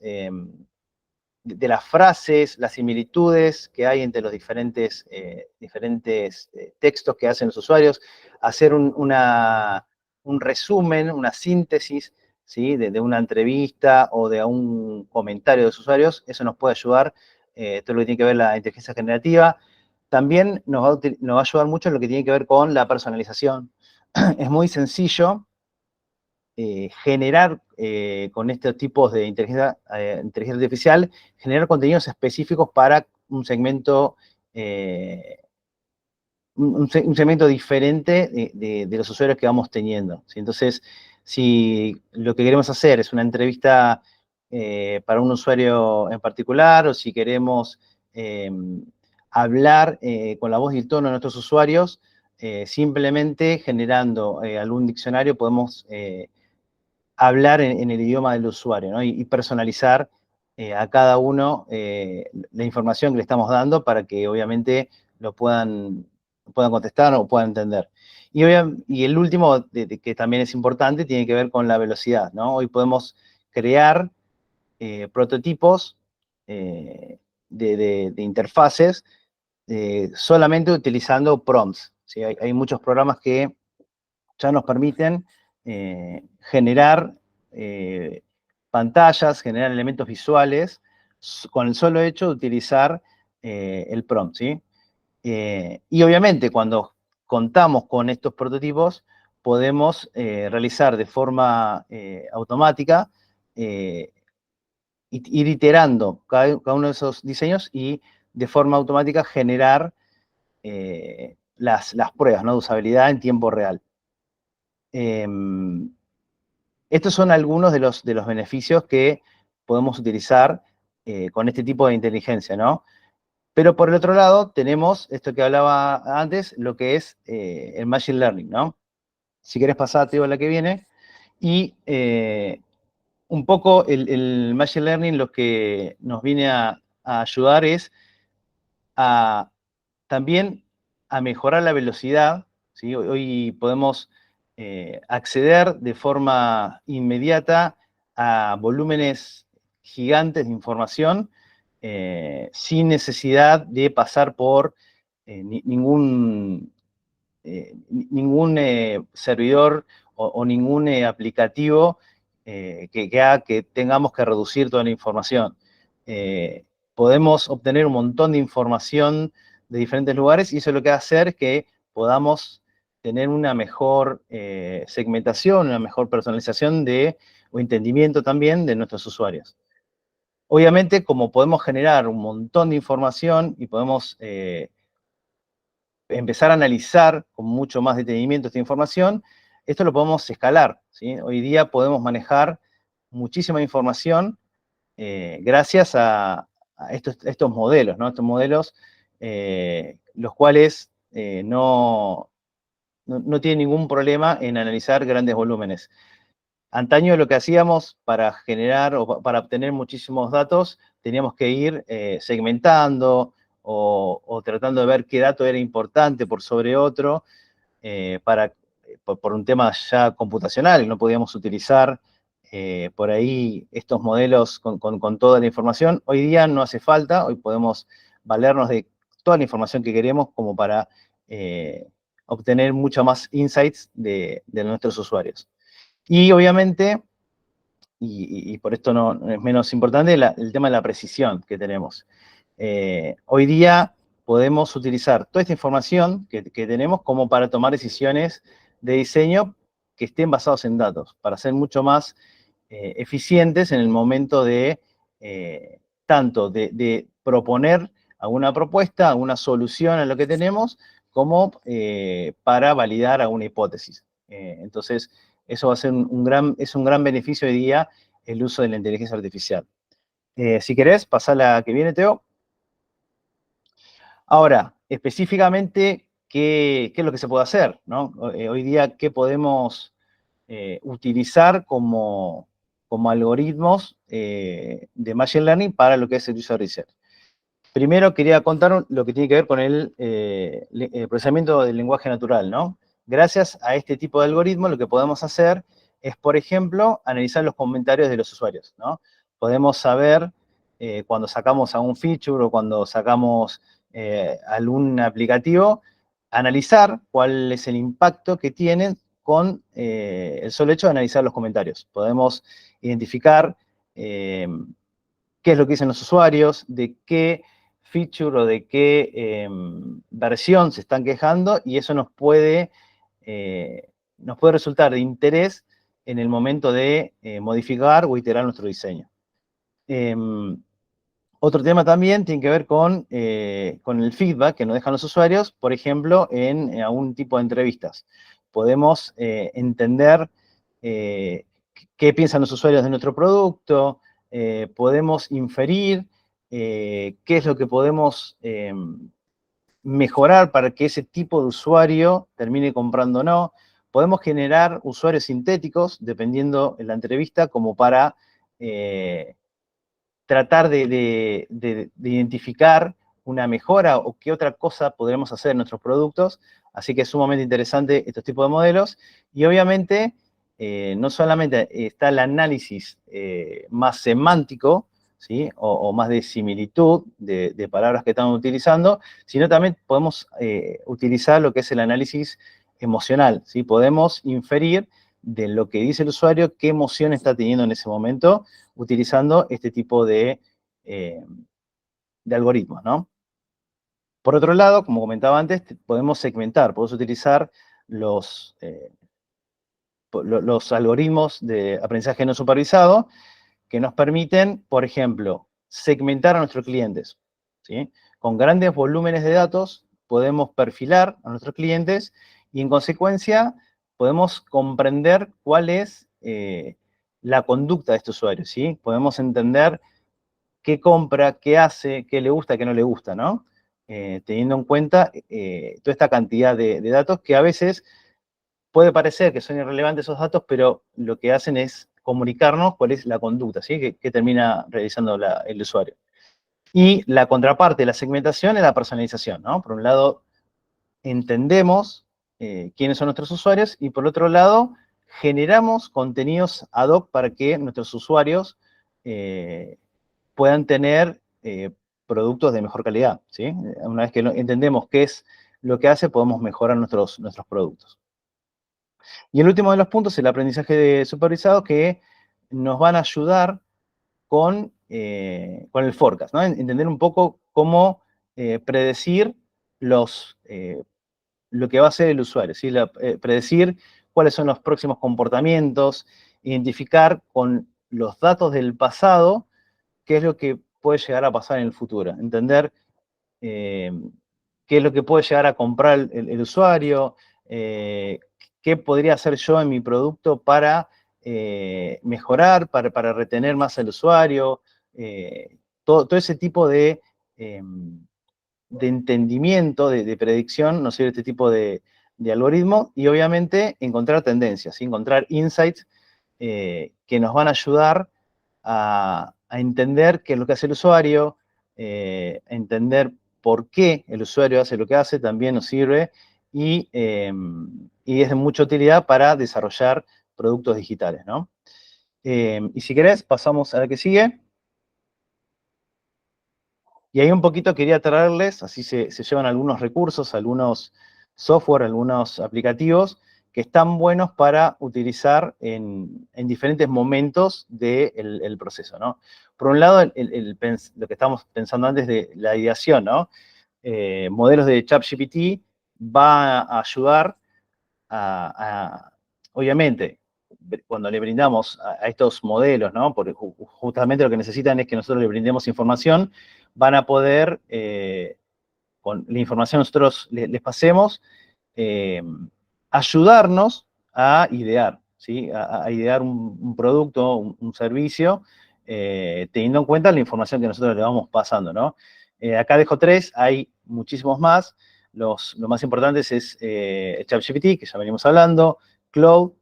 frases, las similitudes que hay entre los diferentes textos que hacen los usuarios, hacer un resumen, una síntesis, ¿sí? de una entrevista o de un comentario de los usuarios. Eso nos puede ayudar, todo lo que tiene que ver la inteligencia generativa. También nos va a ayudar mucho en lo que tiene que ver con la personalización. Es muy sencillo generar con estos tipos de inteligencia artificial, generar contenidos específicos para un segmento, un segmento diferente de los usuarios que vamos teniendo, ¿sí? Entonces, si lo que queremos hacer es una entrevista para un usuario en particular, o si queremos hablar con la voz y el tono de nuestros usuarios, simplemente generando algún diccionario podemos hablar en el idioma del usuario, ¿no? Y personalizar a cada uno la información que le estamos dando para que obviamente lo puedan contestar o puedan entender. Y el último, que también es importante, tiene que ver con la velocidad, ¿no? Hoy podemos crear prototipos de interfaces solamente utilizando prompts, ¿sí? Hay muchos programas que ya nos permiten generar pantallas, generar elementos visuales con el solo hecho de utilizar el prompt, ¿sí? Y obviamente cuando contamos con estos prototipos podemos realizar de forma automática, ir iterando cada uno de esos diseños y de forma automática generar las pruebas, ¿no? de usabilidad en tiempo real. Estos son algunos de los beneficios que podemos utilizar con este tipo de inteligencia, ¿no? Pero por el otro lado tenemos esto que hablaba antes, lo que es el Machine Learning, ¿no? Si querés pasar, te digo la que viene. Y un poco el Machine Learning lo que nos viene a ayudar es también a mejorar la velocidad, ¿sí? Hoy podemos acceder de forma inmediata a volúmenes gigantes de información sin necesidad de pasar por ningún servidor o ningún aplicativo que haga que tengamos que reducir toda la información. Podemos obtener un montón de información de diferentes lugares y eso lo que va a hacer es que podamos tener una mejor segmentación, una mejor personalización o entendimiento también de nuestros usuarios. Obviamente, como podemos generar un montón de información y podemos empezar a analizar con mucho más detenimiento esta información, esto lo podemos escalar, ¿sí? Hoy día podemos manejar muchísima información gracias a estos modelos, ¿no? Estos modelos, los cuales no tienen ningún problema en analizar grandes volúmenes. Antaño lo que hacíamos para generar o para obtener muchísimos datos, teníamos que ir segmentando o tratando de ver qué dato era importante por sobre otro, por un tema ya computacional, no podíamos utilizar por ahí estos modelos con toda la información. Hoy día no hace falta, hoy podemos valernos de toda la información que queremos como para obtener mucho más insights de nuestros usuarios. Y obviamente, y por esto no es menos importante, el tema de la precisión que tenemos. Hoy día podemos utilizar toda esta información que tenemos como para tomar decisiones de diseño que estén basados en datos, para ser mucho más eficientes en el momento de tanto de proponer alguna propuesta, alguna solución a lo que tenemos, como para validar alguna hipótesis. Entonces, eso va a ser un gran beneficio hoy día el uso de la inteligencia artificial. Si querés, pasá la que viene, Teo. Ahora, específicamente, ¿qué es lo que se puede hacer, ¿no? Hoy día, ¿qué podemos utilizar como algoritmos de Machine Learning para lo que es el User Research? Primero quería contar lo que tiene que ver con el procesamiento del lenguaje natural, ¿no? gracias a este tipo de algoritmo, lo que podemos hacer es, por ejemplo, analizar los comentarios de los usuarios, ¿no? Podemos saber cuando sacamos algún feature o cuando sacamos algún aplicativo, analizar cuál es el impacto que tienen con el solo hecho de analizar los comentarios. Podemos identificar qué es lo que dicen los usuarios, de qué feature o de qué versión se están quejando, y eso nos puede resultar de interés en el momento de modificar o iterar nuestro diseño. Otro tema también tiene que ver con el feedback que nos dejan los usuarios, por ejemplo, en algún tipo de entrevistas. Podemos entender qué piensan los usuarios de nuestro producto, podemos inferir qué es lo que podemos mejorar para que ese tipo de usuario termine comprando o no. Podemos generar usuarios sintéticos, dependiendo de la entrevista, como para tratar de identificar una mejora o qué otra cosa podremos hacer en nuestros productos. Así que es sumamente interesante estos tipos de modelos. Y obviamente, no solamente está el análisis más semántico, ¿sí? O más de similitud de palabras que estamos utilizando, sino también podemos utilizar lo que es el análisis emocional, ¿sí? Podemos inferir de lo que dice el usuario, qué emoción está teniendo en ese momento, utilizando este tipo de algoritmos, ¿no? Por otro lado, como comentaba antes, podemos segmentar, podemos utilizar los algoritmos de aprendizaje no supervisado que nos permiten, por ejemplo, segmentar a nuestros clientes, ¿sí? Con grandes volúmenes de datos podemos perfilar a nuestros clientes y, en consecuencia, podemos comprender cuál es la conducta de este usuario, ¿sí? Podemos entender qué compra, qué hace, qué le gusta, qué no le gusta, ¿no? Teniendo en cuenta toda esta cantidad de datos que a veces puede parecer que son irrelevantes esos datos, pero lo que hacen es comunicarnos cuál es la conducta, ¿sí? que termina realizando el usuario. Y la contraparte de la segmentación es la personalización, ¿no? Por un lado, entendemos quiénes son nuestros usuarios y, por otro lado, generamos contenidos ad hoc para que nuestros usuarios puedan tener productos de mejor calidad, ¿sí? Una vez que entendemos qué es lo que hace, podemos mejorar nuestros productos. Y el último de los puntos es el aprendizaje supervisado, que nos van a ayudar con el forecast, ¿no? Entender un poco cómo predecir lo que va a hacer el usuario, ¿sí? Predecir cuáles son los próximos comportamientos, identificar con los datos del pasado qué es lo que puede llegar a pasar en el futuro, entender qué es lo que puede llegar a comprar el usuario, qué podría hacer yo en mi producto para mejorar, para retener más al usuario, todo ese tipo de entendimiento, de predicción, nos sirve este tipo de algoritmo, y obviamente encontrar tendencias, ¿sí? Encontrar insights que nos van a ayudar a entender qué es lo que hace el usuario, a entender por qué el usuario hace lo que hace, también nos sirve, y es de mucha utilidad para desarrollar productos digitales, ¿no? Y si querés, pasamos a la que sigue. Y ahí un poquito quería traerles, así se llevan algunos recursos, algunos software, algunos aplicativos que están buenos para utilizar en diferentes momentos del proceso, ¿no? Por un lado, lo que estábamos pensando antes de la ideación, ¿no? Modelos de ChatGPT va a ayudar obviamente, cuando le brindamos a estos modelos, ¿no? Porque justamente lo que necesitan es que nosotros le brindemos información, van a poder, con la información nosotros les pasemos, ayudarnos a idear, ¿sí? A idear un producto, un servicio, teniendo en cuenta la información que nosotros le vamos pasando, ¿no? Acá dejo 3, hay muchísimos más. Los más importantes es ChatGPT, que ya venimos hablando, Claude,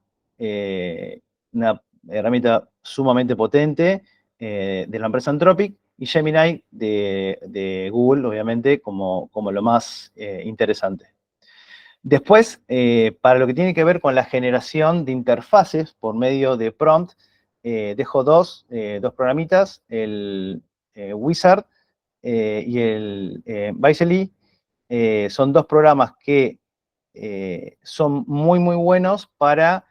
una herramienta sumamente potente de la empresa Anthropic, y Gemini de Google, obviamente, como lo más interesante. Después, para lo que tiene que ver con la generación de interfaces por medio de prompt, dejo dos programitas, el Wizard y el Visely. Son dos programas que son muy, muy buenos para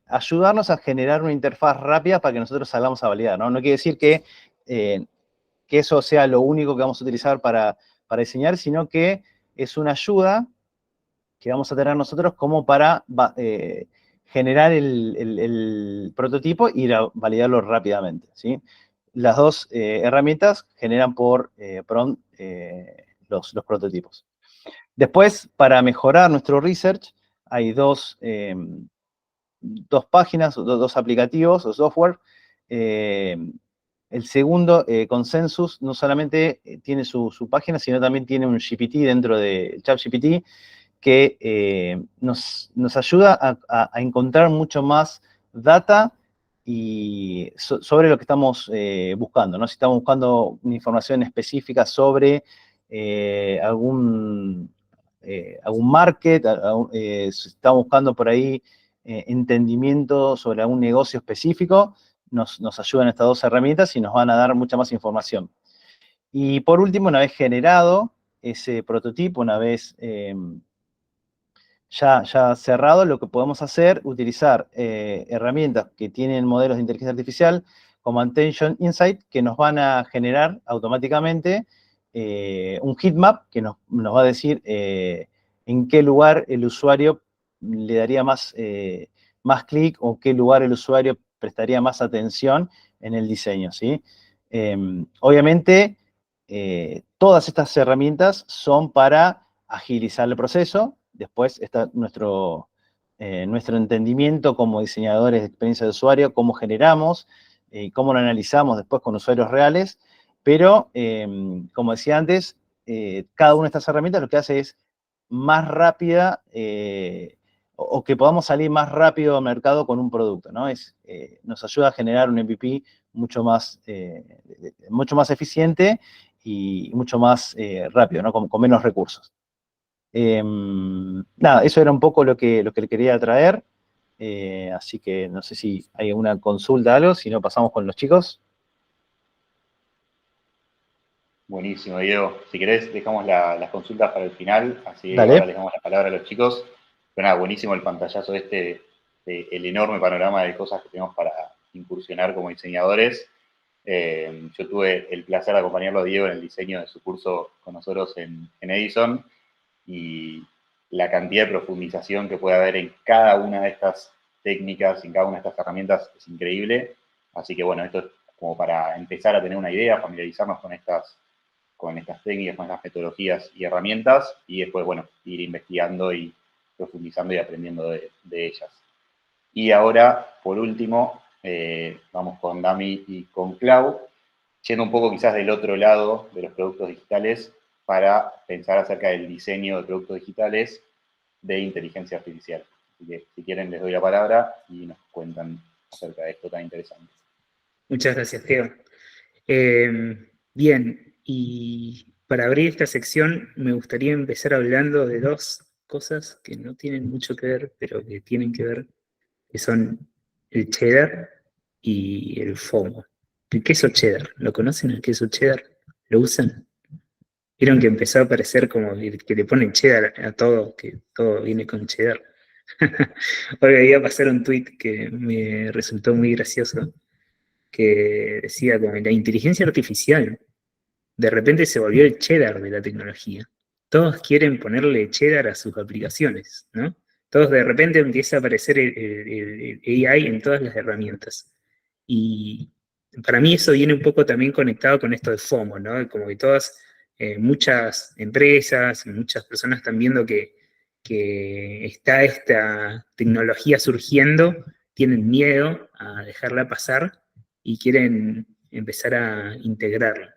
ayudarnos a generar una interfaz rápida para que nosotros salgamos a validar, ¿no? No quiere decir que eso sea lo único que vamos a utilizar para diseñar, sino que es una ayuda que vamos a tener nosotros como para generar el prototipo e ir a validarlo rápidamente, ¿sí? Las dos herramientas generan por prompt los prototipos. Después, para mejorar nuestro research, hay dos páginas, dos aplicativos o software. El segundo, Consensus, no solamente tiene su página, sino también tiene un GPT dentro de ChatGPT que nos ayuda a encontrar mucho más data y sobre lo que estamos buscando, ¿no? Si estamos buscando una información específica sobre algún market, si estamos buscando por ahí entendimiento sobre algún negocio específico, nos ayudan estas dos herramientas y nos van a dar mucha más información. Y por último, una vez generado ese prototipo, una vez ya cerrado, lo que podemos hacer, utilizar herramientas que tienen modelos de inteligencia artificial como Attention Insight, que nos van a generar automáticamente un heatmap que nos va a decir en qué lugar el usuario le daría más clic o qué lugar el usuario prestaría más atención en el diseño, ¿sí? Obviamente, todas estas herramientas son para agilizar el proceso. Después está nuestro entendimiento como diseñadores de experiencia de usuario, cómo generamos y cómo lo analizamos después con usuarios reales. Pero, como decía antes, cada una de estas herramientas lo que hace es más rápida o que podamos salir más rápido al mercado con un producto, ¿no? Nos ayuda a generar un MVP mucho más eficiente y mucho más rápido, ¿no? Con menos recursos. Nada, eso era un poco lo que le quería traer. Así que no sé si hay alguna consulta o algo, si no pasamos con los chicos. Buenísimo, Diego. Si querés, dejamos las consultas para el final, así Dale. ahora les damos la palabra a los chicos. Pero nada, buenísimo el pantallazo el enorme panorama de cosas que tenemos para incursionar como diseñadores. Yo tuve el placer de acompañarlo a Diego en el diseño de su curso con nosotros en Edison, y la cantidad de profundización que puede haber en cada una de estas técnicas, en cada una de estas herramientas, es increíble. Así que bueno, esto es como para empezar a tener una idea, familiarizarnos con estas técnicas, con estas metodologías y herramientas, y después, bueno, ir investigando y profundizando y aprendiendo de ellas. Y ahora, por último, vamos con Dami y con Clau, yendo un poco quizás del otro lado de los productos digitales para pensar acerca del diseño de productos digitales de inteligencia artificial. Así que, si quieren, les doy la palabra y nos cuentan acerca de esto tan interesante. Muchas gracias, Teo. Bien, y para abrir esta sección me gustaría empezar hablando de dos cosas que no tienen mucho que ver, pero que tienen que ver, que son el cheddar y el FOMO. El queso cheddar, ¿lo conocen el queso cheddar? ¿Lo usan? Vieron que empezó a aparecer como que le ponen cheddar a todo, que todo viene con cheddar. Hoy veía pasar un tweet que me resultó muy gracioso, que decía como la inteligencia artificial de repente se volvió el cheddar de la tecnología. Todos quieren ponerle cheddar a sus aplicaciones, ¿no? Todos de repente empieza a aparecer el AI en todas las herramientas. Y para mí eso viene un poco también conectado con esto de FOMO, ¿no? Como que muchas empresas, muchas personas están viendo que está esta tecnología surgiendo, tienen miedo a dejarla pasar y quieren empezar a integrarla.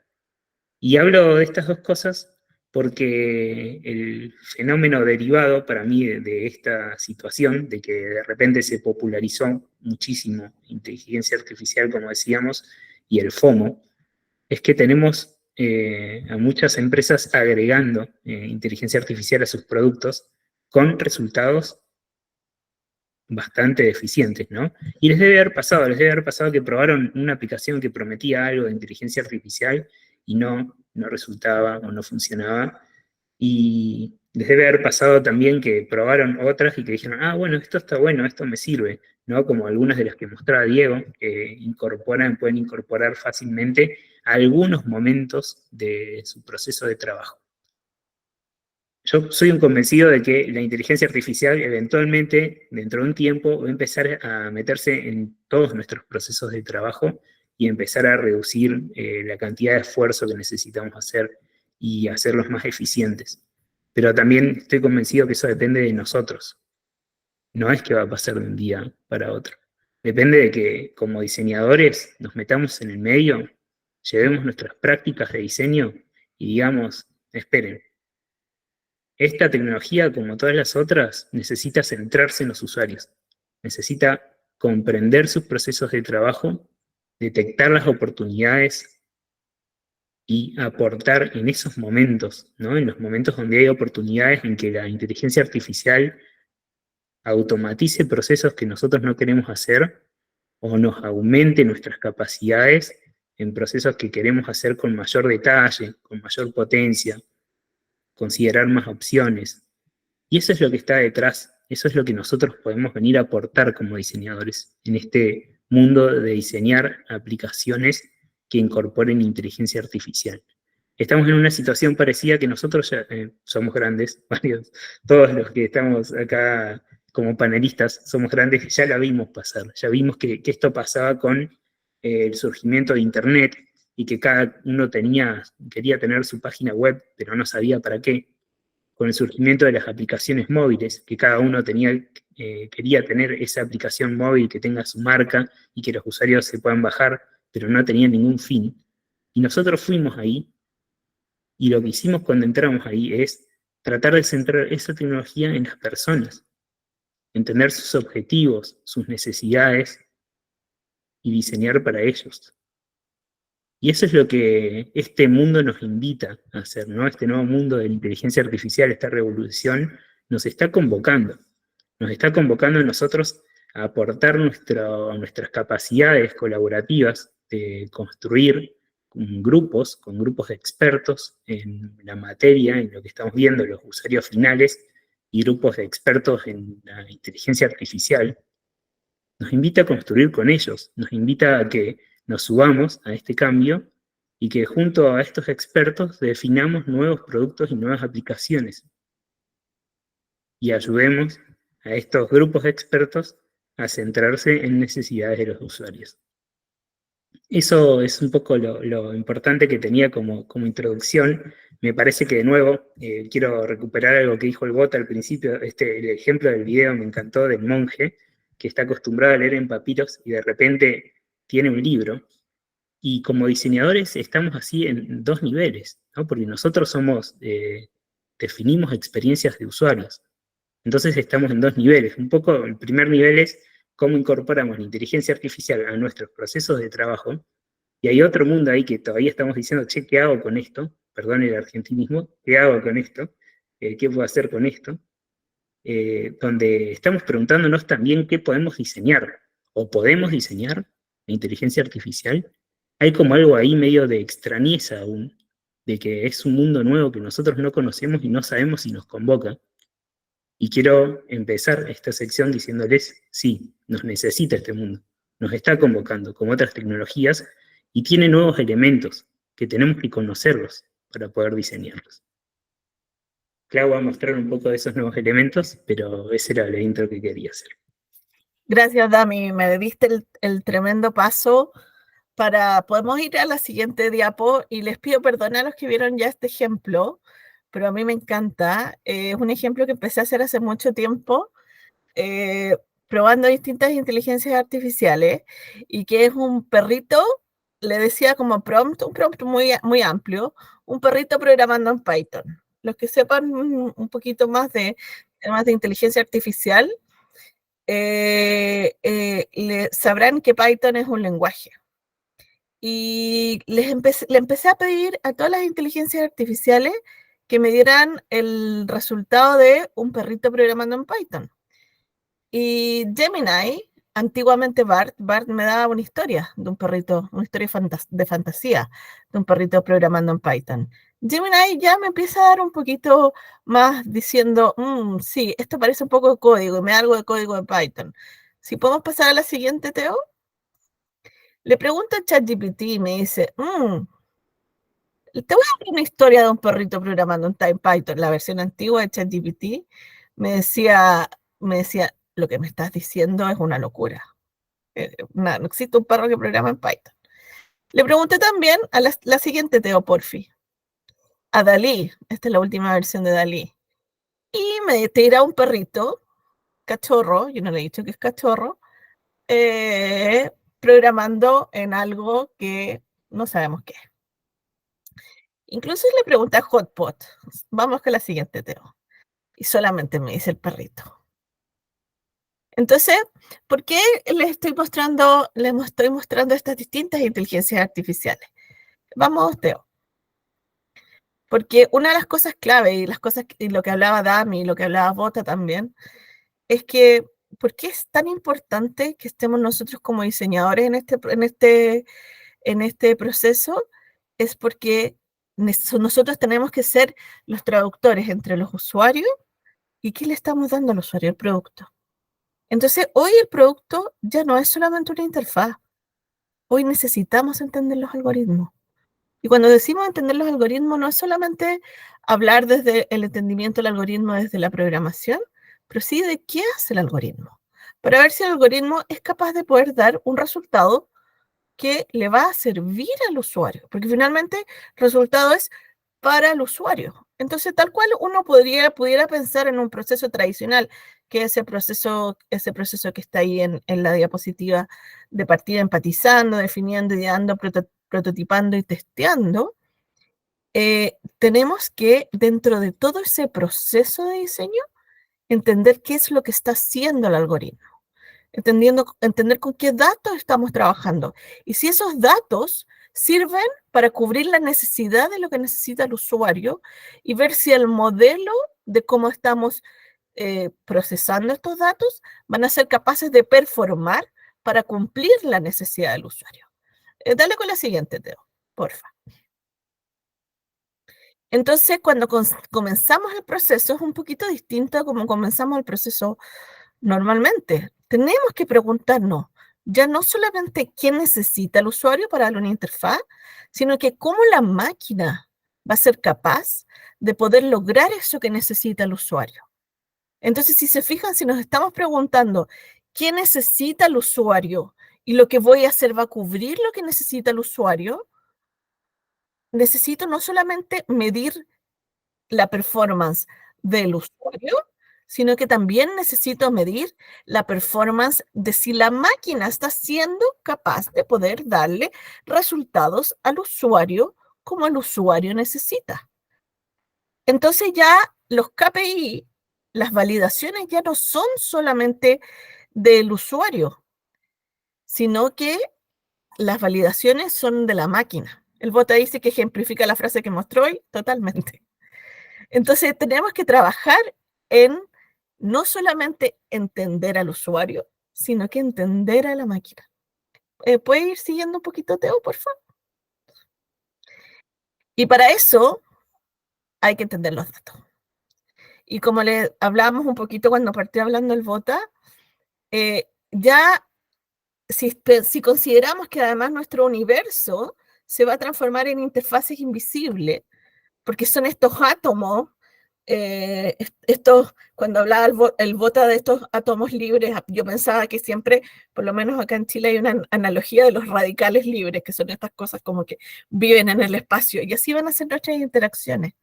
Y hablo de estas dos cosas porque el fenómeno derivado para mí de esta situación, de que de repente se popularizó muchísimo inteligencia artificial, como decíamos, y el FOMO, es que tenemos a muchas empresas agregando inteligencia artificial a sus productos con resultados bastante deficientes, ¿no? Y les debe haber pasado que probaron una aplicación que prometía algo de inteligencia artificial y no resultaba o no funcionaba. Y les debe haber pasado también que probaron otras y que dijeron, ah, bueno, esto está bueno, esto me sirve, ¿no? Como algunas de las que mostraba Diego, que pueden incorporar fácilmente algunos momentos de su proceso de trabajo. Yo soy un convencido de que la inteligencia artificial eventualmente, dentro de un tiempo, va a empezar a meterse en todos nuestros procesos de trabajo y empezar a reducir la cantidad de esfuerzo que necesitamos hacer y hacerlos más eficientes. Pero también estoy convencido que eso depende de nosotros. No es que va a pasar de un día para otro. Depende de que como diseñadores nos metamos en el medio, llevemos nuestras prácticas de diseño y digamos, esperen, esta tecnología, como todas las otras, necesita centrarse en los usuarios. Necesita comprender sus procesos de trabajo, detectar las oportunidades y aportar en esos momentos, ¿no? En los momentos donde hay oportunidades en que la inteligencia artificial automatice procesos que nosotros no queremos hacer o nos aumente nuestras capacidades en procesos que queremos hacer con mayor detalle, con mayor potencia, considerar más opciones. Y eso es lo que está detrás, eso es lo que nosotros podemos venir a aportar como diseñadores en este mundo de diseñar aplicaciones que incorporen inteligencia artificial. Estamos en una situación parecida que nosotros ya somos grandes, varios, todos los que estamos acá como panelistas somos grandes, ya la vimos pasar, ya vimos que esto pasaba con el surgimiento de Internet y que cada uno quería tener su página web, pero no sabía para qué. Con el surgimiento de las aplicaciones móviles, que cada uno quería tener esa aplicación móvil que tenga su marca y que los usuarios se puedan bajar, pero no tenía ningún fin. Y nosotros fuimos ahí, y lo que hicimos cuando entramos ahí es tratar de centrar esa tecnología en las personas, entender sus objetivos, sus necesidades, y diseñar para ellos. Y eso es lo que este mundo nos invita a hacer, ¿no? Este nuevo mundo de la inteligencia artificial, esta revolución, nos está convocando. Nos está convocando a nosotros a aportar nuestras capacidades colaborativas de construir con grupos de expertos en la materia, en lo que estamos viendo, los usuarios finales, y grupos de expertos en la inteligencia artificial. Nos invita a construir con ellos, nos invita a que nos subamos a este cambio y que junto a estos expertos definamos nuevos productos y nuevas aplicaciones. Y ayudemos a estos grupos de expertos a centrarse en necesidades de los usuarios. Eso es un poco lo importante que tenía como introducción. Me parece que de nuevo quiero recuperar algo que dijo el Bota al principio. El ejemplo del video me encantó, del monje que está acostumbrado a leer en papiros y de repente tiene un libro. Y como diseñadores estamos así en dos niveles, ¿no? Porque nosotros definimos experiencias de usuarios. Entonces estamos en dos niveles. Un poco, el primer nivel es cómo incorporamos la inteligencia artificial a nuestros procesos de trabajo, y hay otro mundo ahí que todavía estamos diciendo, che, ¿qué hago con esto? Perdón el argentinismo, ¿qué hago con esto? ¿Qué puedo hacer con esto? Donde estamos preguntándonos también qué podemos diseñar, o podemos diseñar la inteligencia artificial. Hay como algo ahí medio de extrañeza aún, de que es un mundo nuevo que nosotros no conocemos y no sabemos si nos convoca. Y quiero empezar esta sección diciéndoles, sí, nos necesita este mundo, nos está convocando, como otras tecnologías, y tiene nuevos elementos que tenemos que conocerlos para poder diseñarlos. Clau va a mostrar un poco de esos nuevos elementos, pero ese era la intro que quería hacer. Gracias, Dami, me diste el tremendo paso podemos ir a la siguiente diapo, y les pido perdón a los que vieron ya este ejemplo, pero a mí me encanta. Es un ejemplo que empecé a hacer hace mucho tiempo, probando distintas inteligencias artificiales, y que es un perrito, le decía como prompt, un prompt muy, muy amplio, un perrito programando en Python. Los que sepan un poquito más de inteligencia artificial, sabrán que Python es un lenguaje. Y le empecé a pedir a todas las inteligencias artificiales que me dieran el resultado de un perrito programando en Python. Y Gemini, antiguamente BART me daba una historia de un perrito, una historia de fantasía de un perrito programando en Python. Gemini ya me empieza a dar un poquito más diciendo, sí, esto parece un poco de código, y me da algo de código de Python. Si podemos pasar a la siguiente, Teo. Le pregunto a ChatGPT y me dice, te voy a dar una historia de un perrito programando en Python. La versión antigua de ChatGPT me decía, lo que me estás diciendo es una locura. No existe un perro que programa en Python. Le pregunté también a la siguiente, Teo, porfi. A DALL-E, esta es la última versión de DALL-E. Y me tira un perrito, cachorro, yo no le he dicho que es cachorro, programando en algo que no sabemos qué es. Incluso le pregunté a Hotpot, vamos con la siguiente, Teo. Y solamente me dice el perrito. Entonces, ¿por qué les estoy mostrando estas distintas inteligencias artificiales? Vamos, Teo. Porque una de las cosas clave y lo que hablaba Dami y lo que hablaba Bota también, es que ¿por qué es tan importante que estemos nosotros como diseñadores en este proceso? Es porque nosotros tenemos que ser los traductores entre los usuarios y qué le estamos dando al usuario, el producto. Entonces, hoy el producto ya no es solamente una interfaz. Hoy necesitamos entender los algoritmos. Y cuando decimos entender los algoritmos, no es solamente hablar desde el entendimiento del algoritmo desde la programación, pero sí de qué hace el algoritmo. Para ver si el algoritmo es capaz de poder dar un resultado que le va a servir al usuario. Porque finalmente el resultado es para el usuario. Entonces, tal cual uno pudiera pensar en un proceso tradicional, que ese proceso que está ahí en la diapositiva de partida, empatizando, definiendo, ideando, prototipando y testeando, tenemos que, dentro de todo ese proceso de diseño, entender qué es lo que está haciendo el algoritmo. Entender con qué datos estamos trabajando. Y si esos datos sirven para cubrir la necesidad de lo que necesita el usuario y ver si el modelo de cómo estamos procesando estos datos van a ser capaces de performar para cumplir la necesidad del usuario. Dale con la siguiente, Teo, porfa. Entonces, cuando comenzamos el proceso, es un poquito distinto a como comenzamos el proceso normalmente. Tenemos que preguntarnos ya no solamente qué necesita el usuario para darle una interfaz, sino que cómo la máquina va a ser capaz de poder lograr eso que necesita el usuario. Entonces, si se fijan, si nos estamos preguntando qué necesita el usuario y lo que voy a hacer va a cubrir lo que necesita el usuario, necesito no solamente medir la performance del usuario, sino que también necesito medir la performance de si la máquina está siendo capaz de poder darle resultados al usuario como el usuario necesita. Entonces ya los KPI, las validaciones ya no son solamente del usuario, sino que las validaciones son de la máquina. El Bota dice que ejemplifica la frase que mostró hoy totalmente. Entonces tenemos que trabajar en no solamente entender al usuario, sino que entender a la máquina. ¿Puedes ir siguiendo un poquito, Teo, por favor? Y para eso hay que entender los datos. Y como le hablábamos un poquito cuando partió hablando el Bota, ya si consideramos que además nuestro universo se va a transformar en interfaces invisibles, porque son estos átomos, cuando hablaba el Bota de estos átomos libres, yo pensaba que siempre, por lo menos acá en Chile, hay una analogía de los radicales libres, que son estas cosas como que viven en el espacio, y así van a ser nuestras interacciones.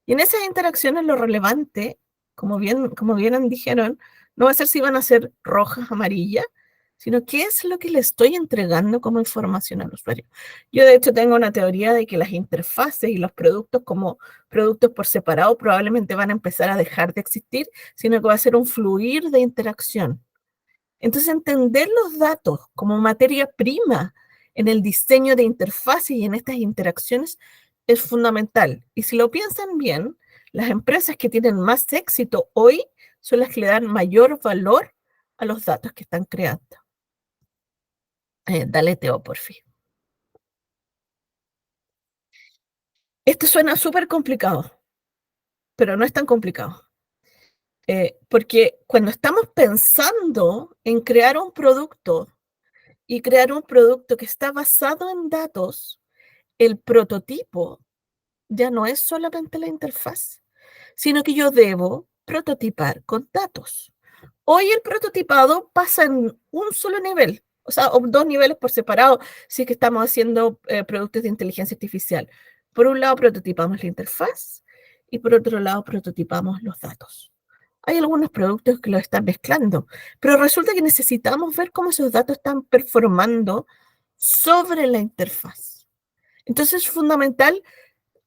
Y en esas interacciones lo relevante, como bien dijeron, no va a ser si van a ser rojas, amarillas, sino qué es lo que le estoy entregando como información al usuario. Yo de hecho tengo una teoría de que las interfaces y los productos como productos por separado probablemente van a empezar a dejar de existir, sino que va a ser un fluir de interacción. Entonces entender los datos como materia prima en el diseño de interfaces y en estas interacciones es fundamental. Y si lo piensan bien, las empresas que tienen más éxito hoy son las que le dan mayor valor a los datos que están creando. Dale, Teo, por fin. Esto suena súper complicado, pero no es tan complicado. Porque cuando estamos pensando en crear un producto y crear un producto que está basado en datos, el prototipo ya no es solamente la interfaz, sino que yo debo prototipar con datos. Hoy el prototipado pasa en un solo nivel, o sea, o 2 niveles por separado, si es que estamos haciendo productos de inteligencia artificial. Por un lado prototipamos la interfaz y por otro lado prototipamos los datos. Hay algunos productos que lo están mezclando, pero resulta que necesitamos ver cómo esos datos están performando sobre la interfaz. Entonces es fundamental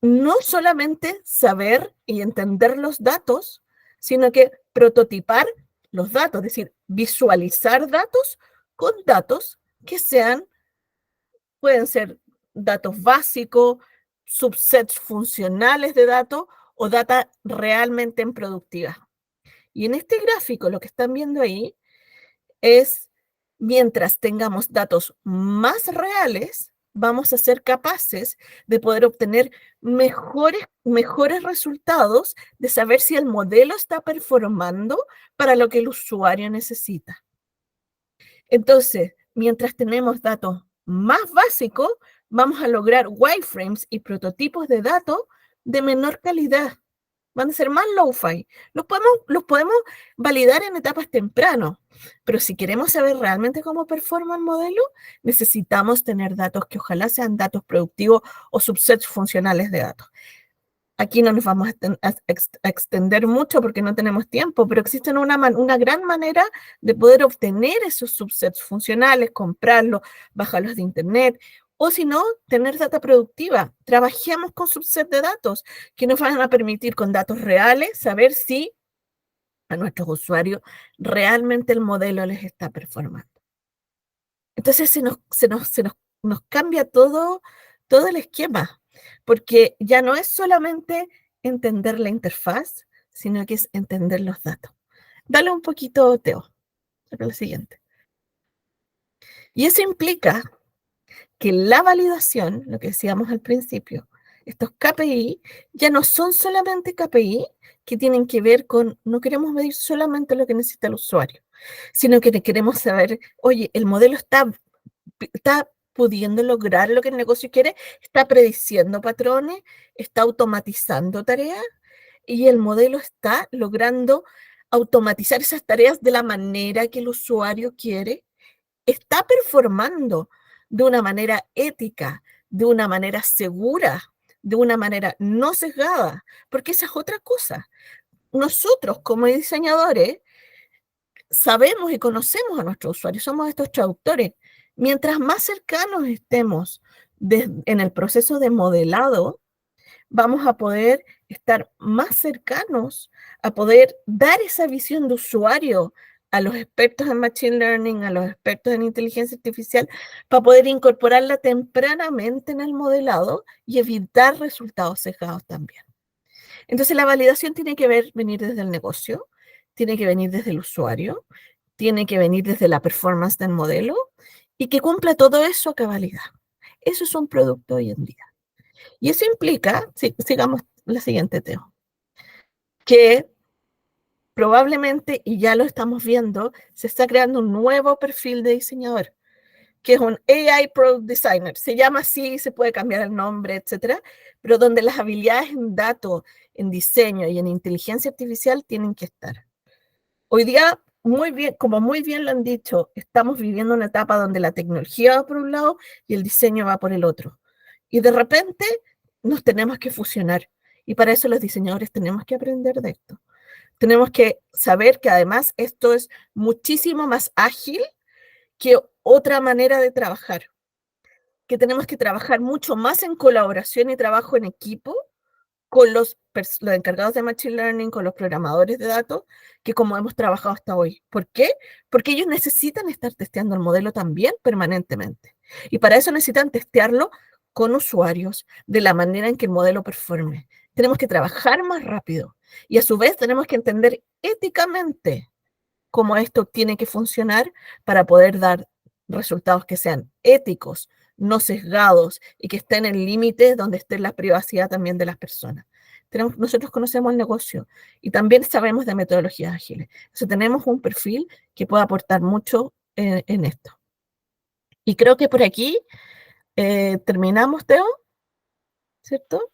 no solamente saber y entender los datos, sino que prototipar los datos, es decir, visualizar datos con datos que pueden ser datos básicos, subsets funcionales de datos o data realmente en productividad. Y en este gráfico lo que están viendo ahí es, mientras tengamos datos más reales, vamos a ser capaces de poder obtener mejores resultados, de saber si el modelo está performando para lo que el usuario necesita. Entonces, mientras tenemos datos más básicos, vamos a lograr wireframes y prototipos de datos de menor calidad. Van a ser más low-fi. Los podemos validar en etapas tempranas, pero si queremos saber realmente cómo performa el modelo, necesitamos tener datos que ojalá sean datos productivos o subsets funcionales de datos. Aquí no nos vamos a extender mucho porque no tenemos tiempo, pero existe una gran manera de poder obtener esos subsets funcionales, comprarlos, bajarlos de internet, o si no, tener data productiva. Trabajemos con subsets de datos que nos van a permitir con datos reales saber si a nuestros usuarios realmente el modelo les está performando. Entonces nos cambia todo el esquema, porque ya no es solamente entender la interfaz, sino que es entender los datos. Dale un poquito, Teo, para la siguiente. Y eso implica que la validación, lo que decíamos al principio, estos KPI ya no son solamente KPI que tienen que ver con, no queremos medir solamente lo que necesita el usuario, sino que queremos saber, oye, el modelo está pudiendo lograr lo que el negocio quiere, está prediciendo patrones, está automatizando tareas y el modelo está logrando automatizar esas tareas de la manera que el usuario quiere, está performando de una manera ética, de una manera segura, de una manera no sesgada, porque esa es otra cosa. Nosotros como diseñadores sabemos y conocemos a nuestros usuarios, somos estos traductores. Mientras más cercanos estemos en el proceso de modelado, vamos a poder estar más cercanos a poder dar esa visión de usuario a los expertos en Machine Learning, a los expertos en inteligencia artificial, para poder incorporarla tempranamente en el modelado y evitar resultados sesgados también. Entonces la validación tiene que venir desde el negocio, tiene que venir desde el usuario, tiene que venir desde la performance del modelo y que cumpla todo eso a cabalidad. Eso es un producto hoy en día. Y eso implica, sigamos la siguiente, Teo, que probablemente, y ya lo estamos viendo, se está creando un nuevo perfil de diseñador, que es un AI Product Designer. Se llama así, se puede cambiar el nombre, etcétera, pero donde las habilidades en datos, en diseño y en inteligencia artificial tienen que estar. Hoy día, muy bien, como muy bien lo han dicho, estamos viviendo una etapa donde la tecnología va por un lado y el diseño va por el otro. Y de repente nos tenemos que fusionar. Y para eso los diseñadores tenemos que aprender de esto. Tenemos que saber que además esto es muchísimo más ágil que otra manera de trabajar. Que tenemos que trabajar mucho más en colaboración y trabajo en equipo con los encargados de Machine Learning, con los programadores de datos, que como hemos trabajado hasta hoy. ¿Por qué? Porque ellos necesitan estar testeando el modelo también permanentemente. Y para eso necesitan testearlo con usuarios de la manera en que el modelo performe. Tenemos que trabajar más rápido y a su vez tenemos que entender éticamente cómo esto tiene que funcionar para poder dar resultados que sean éticos, no sesgados y que estén en límites donde esté la privacidad también de las personas. Nosotros conocemos el negocio y también sabemos de metodologías ágiles. Entonces tenemos un perfil que puede aportar mucho en esto. Y creo que por aquí terminamos, Teo, ¿cierto?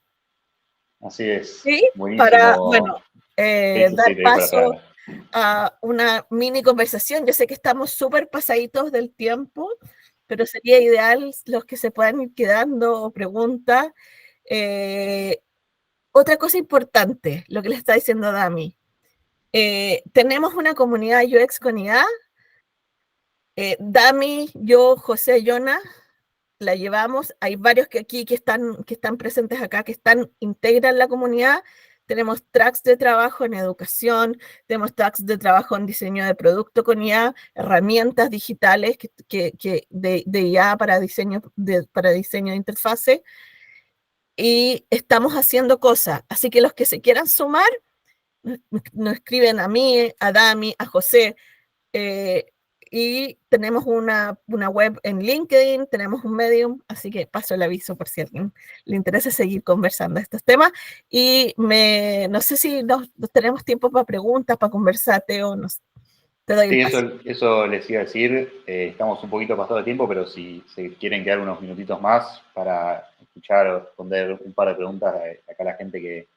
Así es. Sí, Buenísimo. para, bueno, Sí, dar te doy para paso atrás. a una mini conversación. Yo sé que estamos súper pasaditos del tiempo, pero sería ideal los que se puedan ir quedando o preguntas. Otra cosa importante, lo que le está diciendo Dami. Tenemos una comunidad UX con IA. Dami, yo, José, Yona, la llevamos. Hay varios que aquí que están presentes acá, que integran la comunidad. Tenemos tracks de trabajo en educación, tenemos tracks de trabajo en diseño de producto con IA, herramientas digitales de IA para diseño de interfase, y estamos haciendo cosas. Así que los que se quieran sumar, nos escriben a mí, a Dami, a José, y tenemos una web en LinkedIn, tenemos un Medium, así que paso el aviso por si a alguien le interesa seguir conversando de estos temas. Y no sé si nos tenemos tiempo para preguntas, para conversar, Teo, te doy el paso. Eso les iba a decir. Estamos un poquito pasados de tiempo, pero si se quieren quedar unos minutitos más para escuchar o responder un par de preguntas de acá a la gente que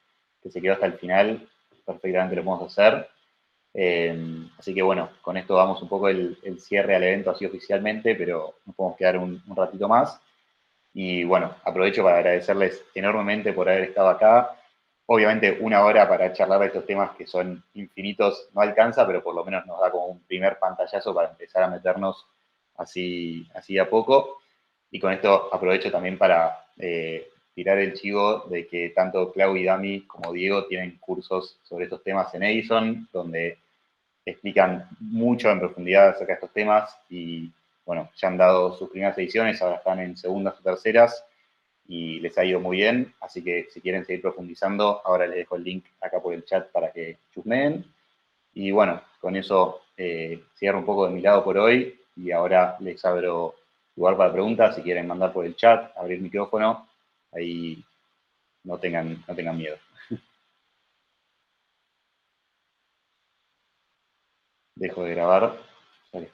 se quedó hasta el final, perfectamente lo podemos hacer. Así que bueno, con esto damos un poco el cierre al evento así oficialmente, pero nos podemos quedar un ratito más. Y bueno, aprovecho para agradecerles enormemente por haber estado acá. Obviamente 1 hora para charlar de estos temas que son infinitos no alcanza, pero por lo menos nos da como un primer pantallazo para empezar a meternos así a poco. Y con esto aprovecho también para tirar el chivo de que tanto Clau y Dami como Diego tienen cursos sobre estos temas en Edison, donde explican mucho en profundidad acerca de estos temas y bueno, ya han dado sus primeras ediciones, ahora están en segundas o terceras y les ha ido muy bien, así que si quieren seguir profundizando, ahora les dejo el link acá por el chat para que chusmeen. Y bueno, con eso cierro un poco de mi lado por hoy y ahora les abro lugar para preguntas, si quieren mandar por el chat, abrir micrófono, ahí no tengan miedo. Dejo de grabar.